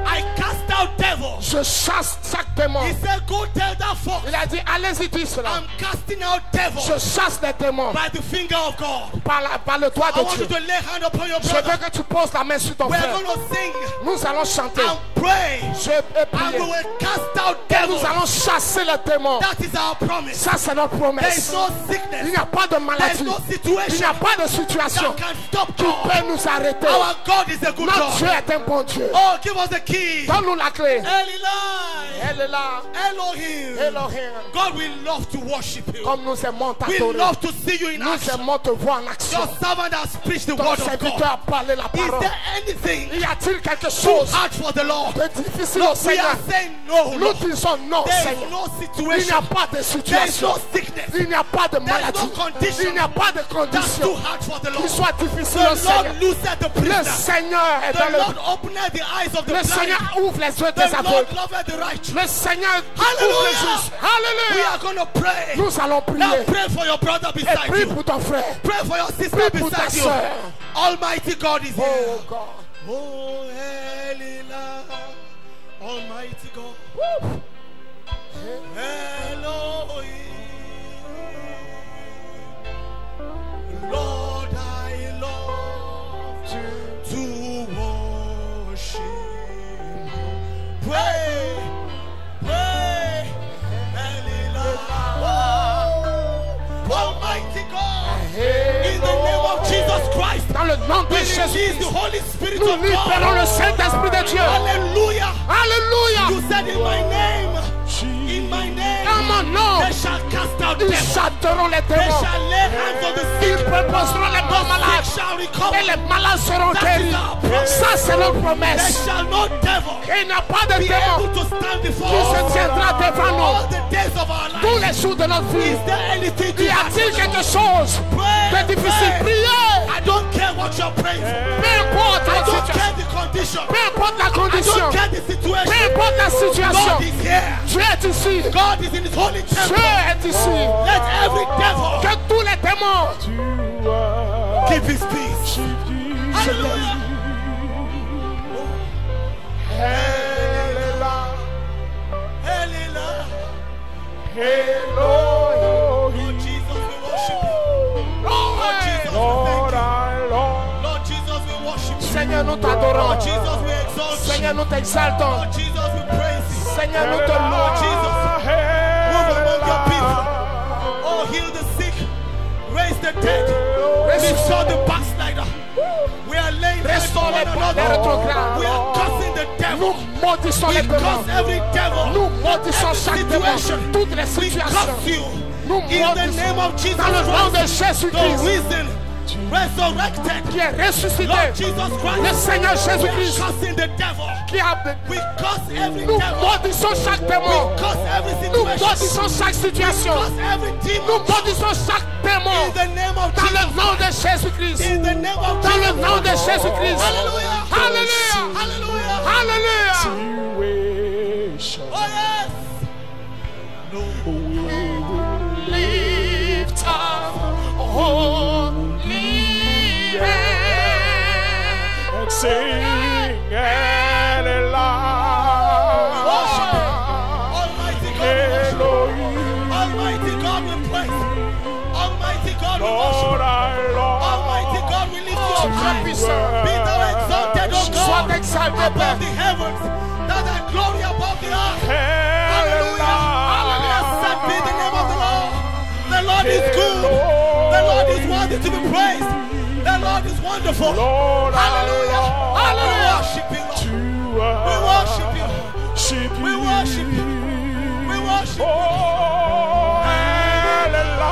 I cast out devils. Je chasse chaque démon. He said, go tell that fox. Il a dit, allez-y dire cela. I'm casting out devils. Je chasse les démons. By the finger of God. Par le doigt de I want Dieu. you to lay hand upon your Je brother. veux que tu poses la main sur ton frère. We're going to sing. Nous allons chanter. And pray. Je vais And prier. we will cast out Et devils. nous allons chasser les démons. That is our promise. Ça, c'est notre There promesse. is no sickness. Il n'y a pas de There is maladie. no Il situation n'y a pas de situation that can stop qui God. peut nous arrêter. Our God is a good Notre Dieu God. est un bon Dieu. Oh, give us the key. Donne-nous la clé. Eli. Elle est là. Elohim. Elohim. God, we love to worship you. Comme nous aimons We t'adorer. love to see you in Nous action. aimons te voir en action. Your servant has preached the Ton word of serviteur God. a parlé la Is parole. there anything Y a-t-il quelque too chose hard for the Lord? de difficile au Lord, we Seigneur? are saying no, Nous Lord. disons non, There is Seigneur. no Il n'y a situation. pas de There is situation. no sickness Il n'y a pas de There is maladie. no condition Il n'y a pas de that's condition too hard for the qui Lord. soit difficile au The Lord Seigneur. loosed the Le prisoner. Seigneur est dans The le... Lord opened the eyes of the Le blind. Seigneur ouvre les yeux des The Lord aveugles. loved the righteous. Le Seigneur ouvre Hallelujah. les yeux. We Alléluia. are going to pray. Nous allons Now prier. pray for your brother Et beside prie you. pour ton frère. Pray for your sister Prie pour ta beside you. soeur. Almighty God is here. Oh God. Oh, Elila, Almighty God. Woo. Elohim. Lord, I love to worship. Pray, pray, Elila. Almighty God. In the name of Jesus Christ. Dans le nom de We release Jésus, the Holy Spirit nous of libérons le God. Saint-Esprit de Dieu. Hallelujah. Alléluia. You said in my name. In my name. Dans mon mon nom, They shall cast out ils devils. chasseront les They démons. shall lay hands on the Ils sick. proposeront les bons The malades. sick shall Et recover. les malades seront That is guéris. our promise. Ça, c'est notre There promesse. shall no devil Il n'y a pas de be démon able to stand before qui se us tiendra devant all nous the days of our tous life. les jours de notre vie. Is there anything Y too hard a-t-il for quelque God? chose Pray, de difficile? pray. Priez. I don't care what you're praying for. Peu importe I la don't situation. care the condition. Peu importe la I condition. don't care the Peu situation. importe la situation. God is here. Dieu est ici. God is in his holy Dieu temple. est ici. Let every devil Que tous les démons keep his peace. Hallelujah. Lord Jesus, we worship you. Lord Jesus, we thank you. Lord Jesus, we worship you. Seigneur, nous t'adorons. Lord Jesus, we exalt you. Seigneur, nous t'exaltons. Lord Jesus, we praise you. Seigneur, nous te Lord louons. Jesus, move among your people. Oh, heal the sick, raise the dead, restore the backslider. We are laying hands on one another. We are cursing the devil. Nous maudissons We les démons. curse every devil. Nous maudissons chaque démon. Situation. Toutes les We situations. curse you. Nous In the name maudissons. of Jesus Dans le nom de Christ, the Jésus-Christ risen, resurrected, qui est ressuscité. Lord Jesus Le Christ, Seigneur we are Jésus-Christ cursing the devil. qui a... We curse every Nous devil. maudissons chaque démon. We curse every Nous situation. maudissons chaque situation. Curse every Nous demon. maudissons chaque démon. In the name of Dans le Jesus. nom de Jésus-Christ. In the name of Dans le Jesus. nom de Jésus-Christ. Hallelujah. Alléluia. Hallelujah. Alléluia. Oh yes. Lift up holy hands. Sing and Worship him. Almighty God, we worship him. Elohim, Almighty God, we praise you. Almighty God, we Lord, worship you. I love Almighty God, we lift you up high. Be thou exalted, O Sois God, exalté, above Père. the heavens. Thou thy glory above the earth. Hallelujah. Blessed be the name of the Lord. The Lord is good. The Lord is worthy to be praised. The Lord is wonderful. Lord, Hallelujah. I Hallelujah. love Worship you, Lord. to We worship you. worship We worship you. We worship you. Oh, Elah,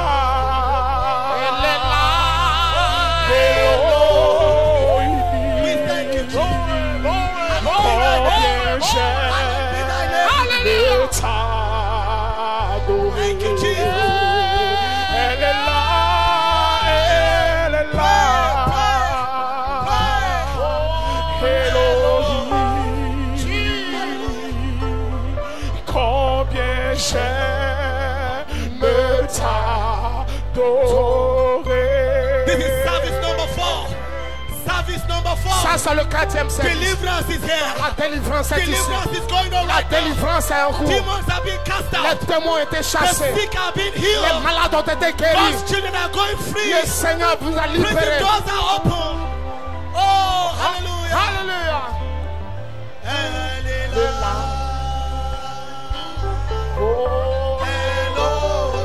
Elohim, We thank you, Jesus. Thank you, Jesus. Combien j'aime t'adorer. This is service number 4. Service number 4. Ça, c'est le 4e service. Deliverance is here. La délivrance est ici. Deliverance is going on La right now. délivrance est en cours. Demons have been cast Les out. démons ont été The chassés. sick have been Les healed. malades ont été guéris. God's children are going free. Le Seigneur vous a Prison libérés. doors are open. Oh, hallelujah. Alléluia. Hallelujah.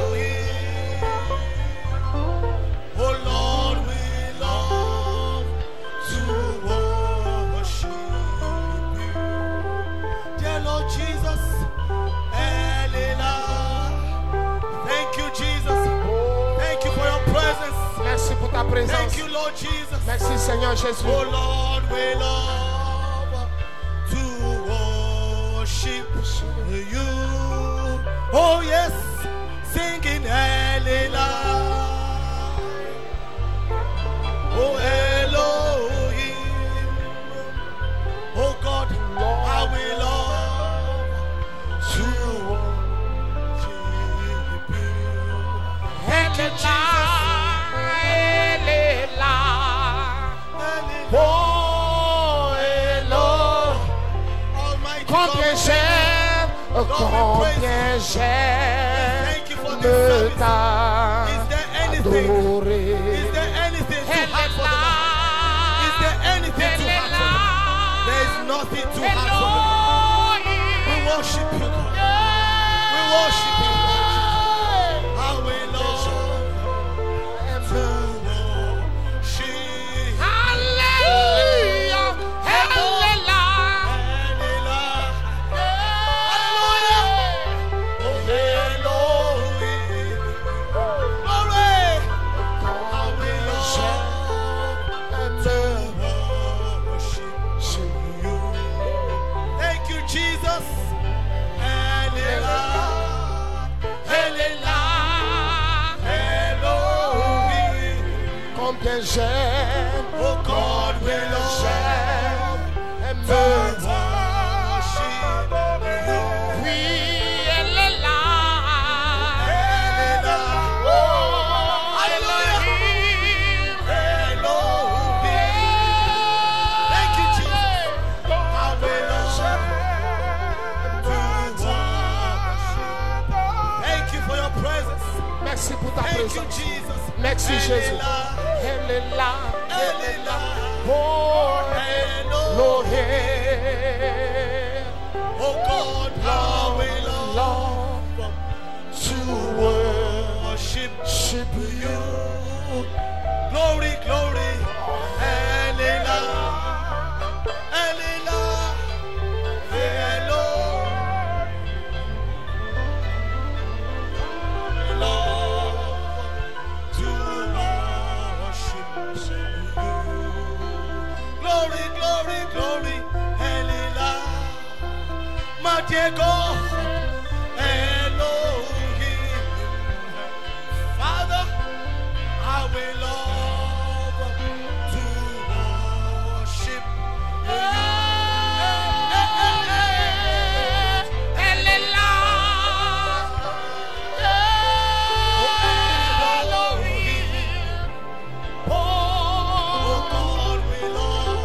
Elohim. Oh Lord, we love to worship you. Dear Lord Jesus, Elela. Thank you, Jesus. Thank you for your presence. Merci pour ta présence. Thank you, Lord Jesus. Merci Seigneur Jésus. Oh Lord, we love to worship you. Oh yes, singing Hallelujah. Oh Elohim. Oh God, how we love to worship you. Thank you, Jesus. Elle est là. Hallelujah. Oh, Elohim. Almighty Combien God, j'aime, combien Thank you for this j'aime service. Is there anything? t'adorer. Is there anything too Elle hard est for the Lord? Is there anything too hard for the Lord? There is nothing too hard for the Lord. We worship you, God. We worship you, Lord. How we love to worship. Alléluia. Elle est là. Hallelujah. Oh, Elohim. bien j'aime. Oh God, we love J'aime to worship you. Oui, elle est là. Elle est là. Oh, Hallelujah. Elohim. Thank you, Jesus. I will worship to worship. Thank you for your presence. merci pour ta Thank you, présence. Jesus. Merci Elle Jésus. est là. Elle est là. Elle est là. Oh, Elohim. Elohim. Oh God, how we love Love to worship you. Glory, glory. Elle est là. Elle est là. Hello. Love to worship you. Glory, glory, glory. Elle est là. My dear God, Elohim. Father, I will love to worship you. Elle est là. Elohim. Oh God, we love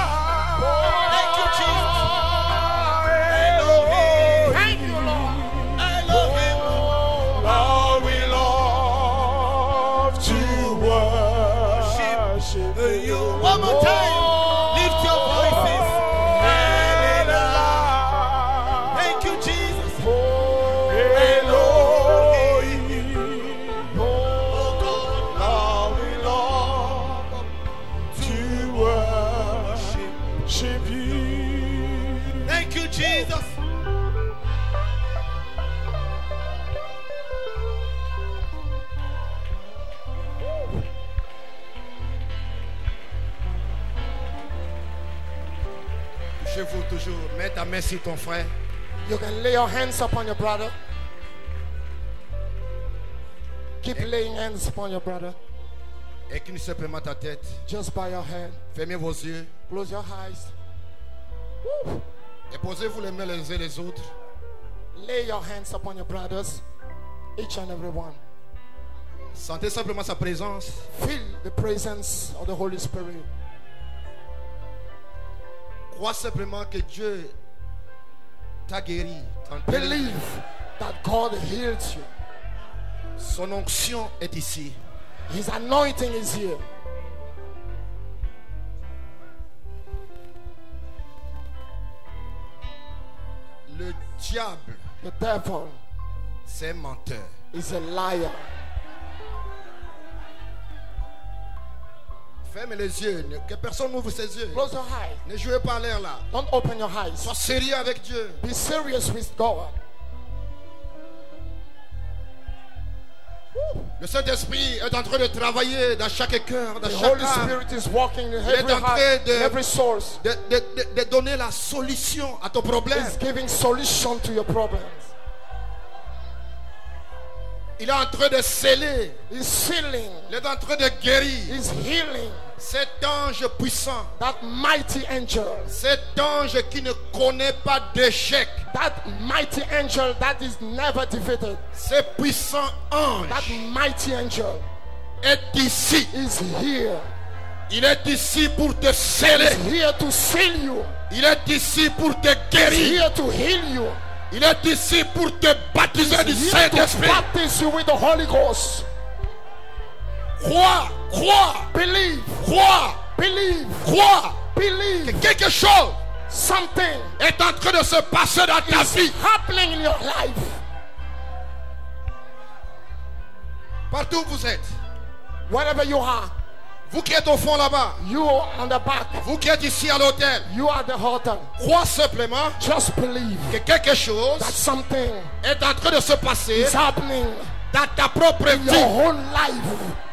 Thank you, Jesus. Elohim. Thank you, Lord. Elohim. Lord, we love to worship you. One more time. Lift your voices. Thank you, Jesus. Elohim. Oh God, Lord, we love to worship you. thank you, Jesus. Touchez-vous toujours. Mets ta main sur ton frère. You can lay your hands upon your brother. Keep laying hands upon your brother. Incline simplement ta tête. Just bow your head. Fermez vos yeux. Close your eyes. Et posez-vous les mains les uns les autres. Lay your hands upon your brothers. Each and every one. Sentez simplement sa présence. Feel the presence of the Holy Spirit. Crois simplement que Dieu t'a guéri. t'a délivré. Believe that God healed you. Son onction est ici. His anointing is here. Le diable, The devil c'est un menteur. is a liar. Ferme les yeux. Que personne n'ouvre ses yeux. Close your eyes. Ne jouez pas en l'air là. Don't open your eyes. Sois sérieux avec Dieu. Be serious with God. Le Saint-Esprit est en train de travailler dans chaque cœur, dans The chaque Holy âme. Spirit is working in Il est every en train heart, de- in every source. De donner la solution à ton problème. He's giving solution to your problems. Il est en train de sceller. He's sealing. Il est en train de guérir. He's healing. Cet ange puissant. That mighty angel. Cet ange qui ne connaît pas d'échec. That mighty angel that is never defeated. Ce puissant That ange mighty angel est ici. is here. Il est ici pour te sceller. He's here to seal you. Il est ici pour te He's guérir. here to heal you. Il est ici pour te baptiser du He's here to Saint-Esprit. baptize you with the Holy Ghost. Crois, crois, Believe. crois, Believe. crois. Believe. Quelque chose Something est en train de se passer dans ta is vie. happening in your life. Partout où vous êtes. Wherever you are, Vous qui êtes au fond là-bas. you on the back, Vous qui êtes ici à l'hôtel. you are the hotel. Crois simplement Just believe que quelque chose that something est en train de se passer is happening dans ta propre in your vie, own life,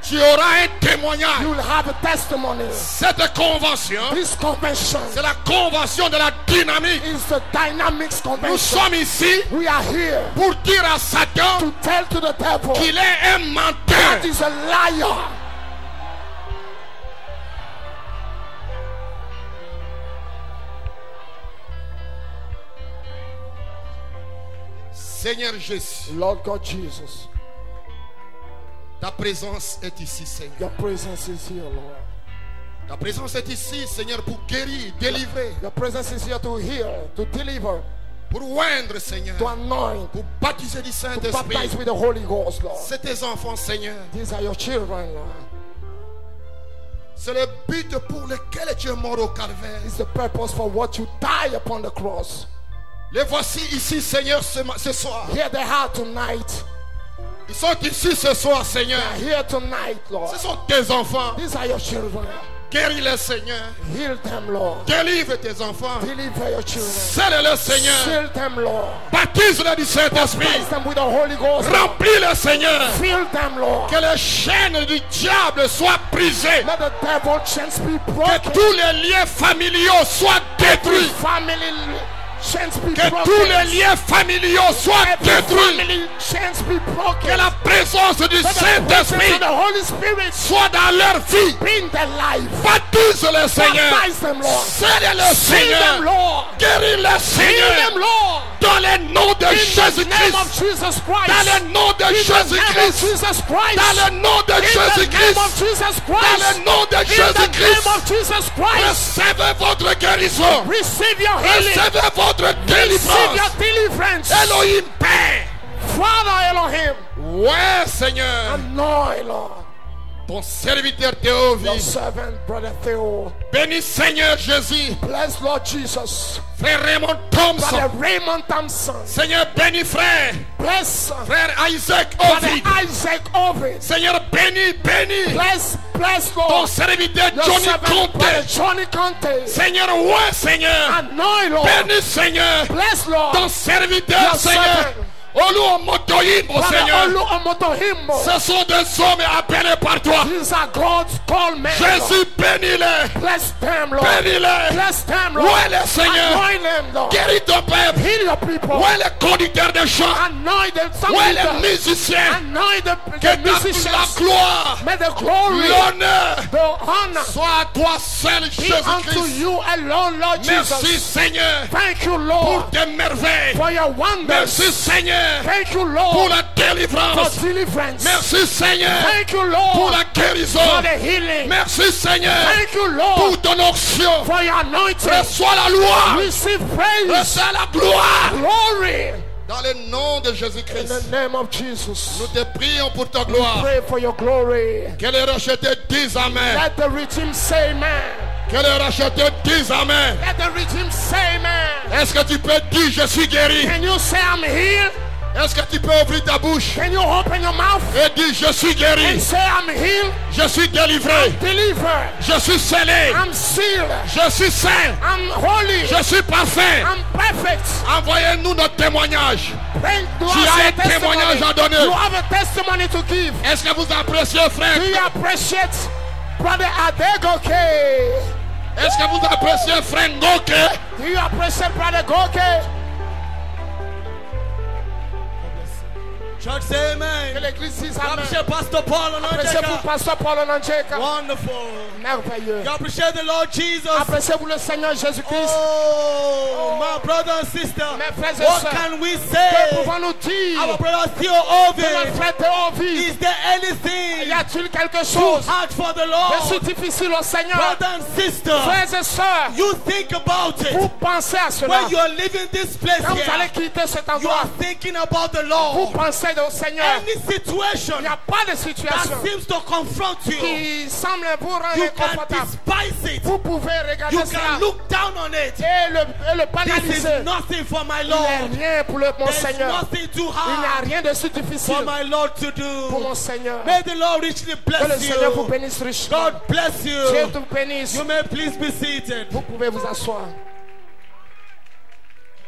tu auras un témoignage. you will have a testimony. Cette convention, This convention c'est la convention de la dynamique. is the dynamics Nous convention. sommes ici We are here pour dire à Satan to tell to the devil qu'il est un menteur. that is a liar. Seigneur Jésus, Lord God Jesus, ta présence est ici, Seigneur. your presence is here, Lord. Ta présence est ici, Seigneur, pour guérir, délivrer, Your presence is here to heal, to deliver, pour oindre, Seigneur, to anoint, pour baptiser du to Saint-Esprit. baptize with the Holy Ghost, Lord. C'est tes enfants, Seigneur. These are your children, Lord. C'est le but pour lequel tu es mort au calvaire. It's the purpose for what you die upon the cross. Les voici ici, Seigneur, ce soir. Here they are tonight. Ils sont ici ce soir, Seigneur. They are here tonight, Lord. Ce sont tes enfants. These are your children. Guéris-les, Seigneur. Heal them, Lord. Délivre tes enfants. Deliver your children. Scelle-les, Seigneur. Seal them, Lord. Baptise-les du Saint-Esprit. Baptize them with the Holy Ghost. Lord. Remplis-les, Seigneur. Fill them, Lord. Que les chaînes du diable soient brisées. Let the devil chains be Que broken. tous les liens familiaux soient détruits. Family chains be Que broken. tous les liens familiaux soient Every détruits. family chains be broken. Que la présence du Let the presence Saint-Esprit of the Holy Spirit soit dans leur vie. bring their life. Baptise-les, Seigneur. Baptize them, Lord. Scelle-les, Seal them, Seigneur. Lord. Guéris-les, Heal Seigneur. them, Lord. Dans le nom de In the name Jésus-Christ. of Jesus Christ. Dans le nom de In the name of Jésus-Christ. Jesus Christ. Dans le nom de In the name Jésus-Christ. of Jesus Dans Christ. le nom de In the name Jésus-Christ. of Jesus Christ. Recevez votre guérison. Receive your healing. Recevez votre Receive délivrance. your deliverance. Elohim Père. Father Elohim. Ouais, Seigneur. Anoint, Lord. Ton serviteur Théo Your vit. servant, Brother Theo. Bénis, Seigneur Jésus. Bless Lord Jesus. Frère Raymond Thompson. Brother Raymond Thompson. Seigneur, bénis, frère. Bless Frère Isaac Brother Ovid. Isaac Ovid. Seigneur, bénis, bénis. Bless Ton Lord. serviteur Your Johnny servant, Brother Conte. Johnny Conte. Seigneur, ouais, Seigneur. Anoint, Lord. Bénis, Seigneur. Bless Lord. Ton serviteur, Your Seigneur. servant. Olu Omotoyin, mon Brother Seigneur. Olu Omotohimbo. Ce sont des hommes appelés par toi. These are God's called men. Jésus, bénis-les. Lord. Bless them, Lord. Bénis-les. Bless them, Lord. Ouais, le Seigneur. Anoint them, Lord. Guéris ton peuple. Heal your people. Ouais, les conducteurs de chant. Anoint them. Some Ouais, les leaders. musiciens. Anoint Que the la musicians. gloire, May the glory, l'honneur the honor soit à toi seul, be unto Jésus-Christ. you alone, Lord Merci, Jesus. Seigneur, Thank you, pour Lord, tes merveilles. for your wonders. Merci, Seigneur, Thank you, pour Lord, la for délivrance. deliverance. Merci, Seigneur, Thank you, pour Lord, la guérison. for the healing. Merci, Seigneur, Thank you, pour Lord, ton onction. for your anointing. Reçois la loi. Receive praise, Reçois la gloire. glory, Dans le nom de in Jésus-Christ, the name of Jesus. nous te prions pour ta gloire. Pray for your glory. Que les rachetés disent Amen. Let the redeemed say amen. Que les rachetés disent Amen. Let the redeemed say amen. Est-ce que tu peux dire je suis guéri? Can you say I'm healed? Est-ce que tu peux ouvrir ta bouche Can you open your mouth et dire je suis and guéri, say I'm healed? je suis délivré, Delivered. je suis scellé, I'm sealed. je suis saint, I'm holy. je suis parfait. I'm perfect. Envoyez-nous notre témoignage. Bring to Tu us as a un témoignage à testimony. donner. You have a testimony to give. Est-ce que vous appréciez, frère? Do you appreciate Brother Adegoke? Est-ce que vous appréciez, frère Ngoke? Do you appreciate Brother Goke? Church say amen. Que l'église dise amen. Appreciate Pastor Paul and Appréciez pour Pasteur Paul Onancheka. Wonderful. Merveilleux. You appreciate the Lord Jesus. Appréciez pour le Seigneur Jésus-Christ. Oh, my brother and sister. Mes frères et What sœurs, can we que say? pouvons-nous dire Our brother Theo de notre Ovid. frère Théophile? Is there Y anything a-t-il quelque too chose hard for the de Lord? si difficile au Seigneur? Brother and sister, Frères et sœurs, you think about vous it. pensez à cela. When you are leaving this place Quand vous allez here, quitter cet you endroit, are thinking about the vous Lord. pensez au Seigneur. Any situation Il n'y a pas de that situation seems to confront you, qui semble vous rendre you can inconfortable. despise it. Vous pouvez regarder You cela can look down on it. et le This is banaliser. nothing for my Il n'y a Lord. rien pour mon There's Seigneur. nothing too Il n'y a hard rien de si for difficile my Lord to pour mon do. Seigneur. May the Lord richly Que le bless Seigneur vous you. bénisse richement. God bless Dieu you. vous bénisse. You may please be seated. Vous pouvez vous asseoir.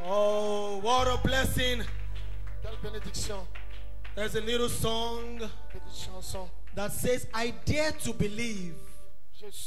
Oh, what a blessing. Quelle bénédiction. There's a little song Petite chanson. that says, I dare to believe.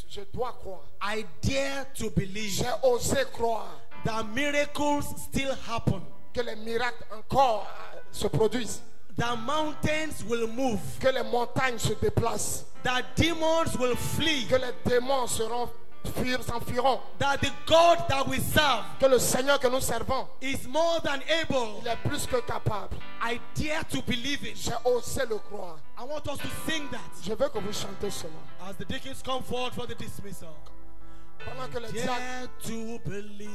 Je dois croire. I dare to believe J'ai osé croire that miracles still happen. que les miracles encore se produisent. That mountains will move. Que les montagnes se déplacent. That demons will flee. Que les démons s'enfuiront. That the God that we serve Que le Seigneur que nous servons, is more than able. il est plus que capable. I dare to believe it. J'ai osé le croire. I want us to sing that Je veux que vous chantez cela. as the deacons come forward for the dismissal. Pendant que les diacres Dare to believe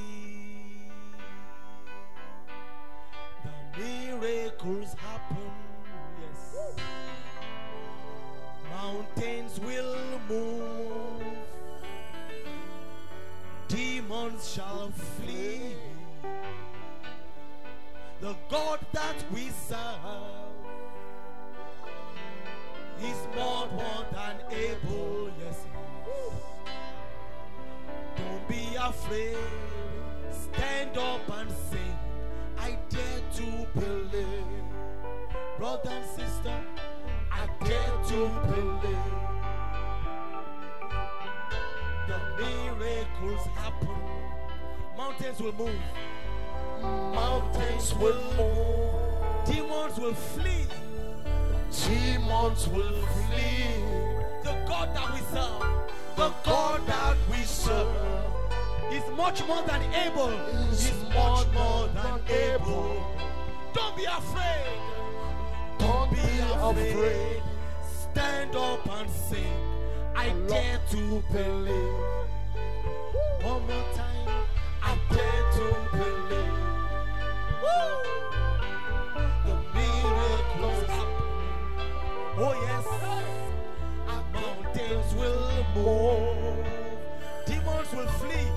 the miracles happen. Yes. Mountains will move. Demons shall flee. The God that we serve is more than able. Yes, he is. Don't be afraid. Stand up and sing. I dare to believe. Brother and sister, I dare to believe. The miracles happen. Mountains will move. mountains will move. Demons will flee. Demons will flee. The God that we serve, the God that we serve, is much more than able. Is Much more than able. Don't be afraid. Don't be afraid. Stand up and sing. I dare to believe. One more time. I dare to believe. Woo! The miracles happen. Oh yes. Mountains will move. Demons will flee.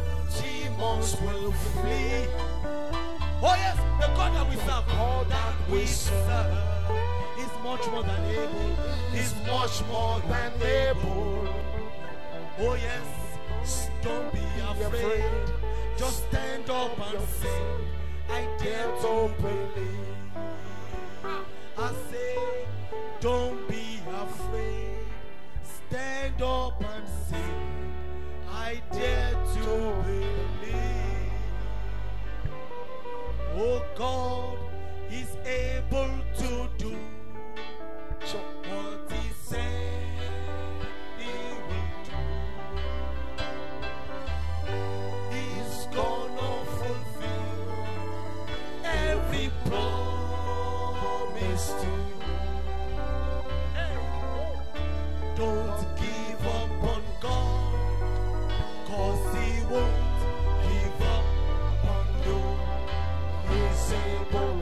Demons will flee. Oh yes, the God that we serve, God that we serve, is much more than able. Is much more than able. Oh yes, don't be afraid. Just stand up and sing. I dare to believe. I say, don't be afraid. Stand up and sing. I dare to believe. Oh God is able to do what he said he will do. He's gonna fulfill every promise to you. Hey. Don't give up on God, 'cause he won't give up on you. He's able.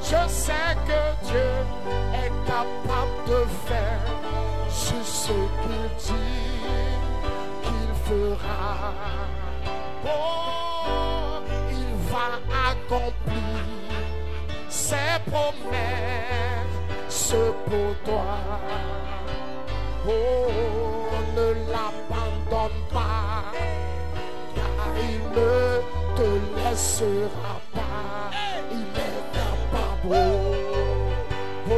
Je sais que Dieu est capable de faire juste ce qu'il dit qu'il fera. Oh, il va accomplir ses promesses pour toi. Oh, ne l'abandonne pas, car il ne te laissera pas. Il est capable. Oh, oh, oh,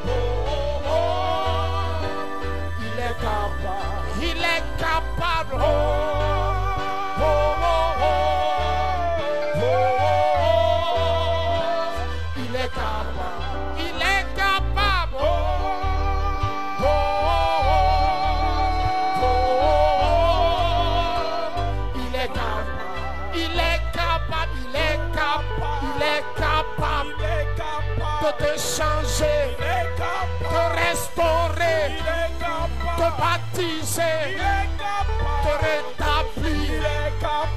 oh, oh. Il est capable. Il est capable. Oh, oh, oh, oh, oh. Il est capable. Il est capable. Oh, oh, oh, oh. Il est capable. Il est capable. Il est capable. Il est capable de te changer, de restaurer, de baptiser, de rétablir,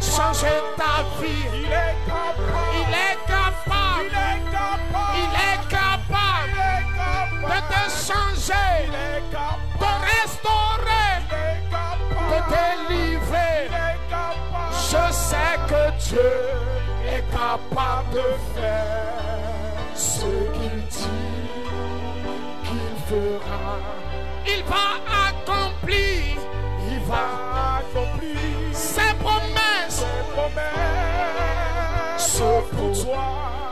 changer ta vie. Il est capable. Il est capable de te changer, de restaurer, de délivrer. Je sais que Dieu est capable de faire ce qu'il dit qu'il fera. Il va accomplir. Il va pour toi.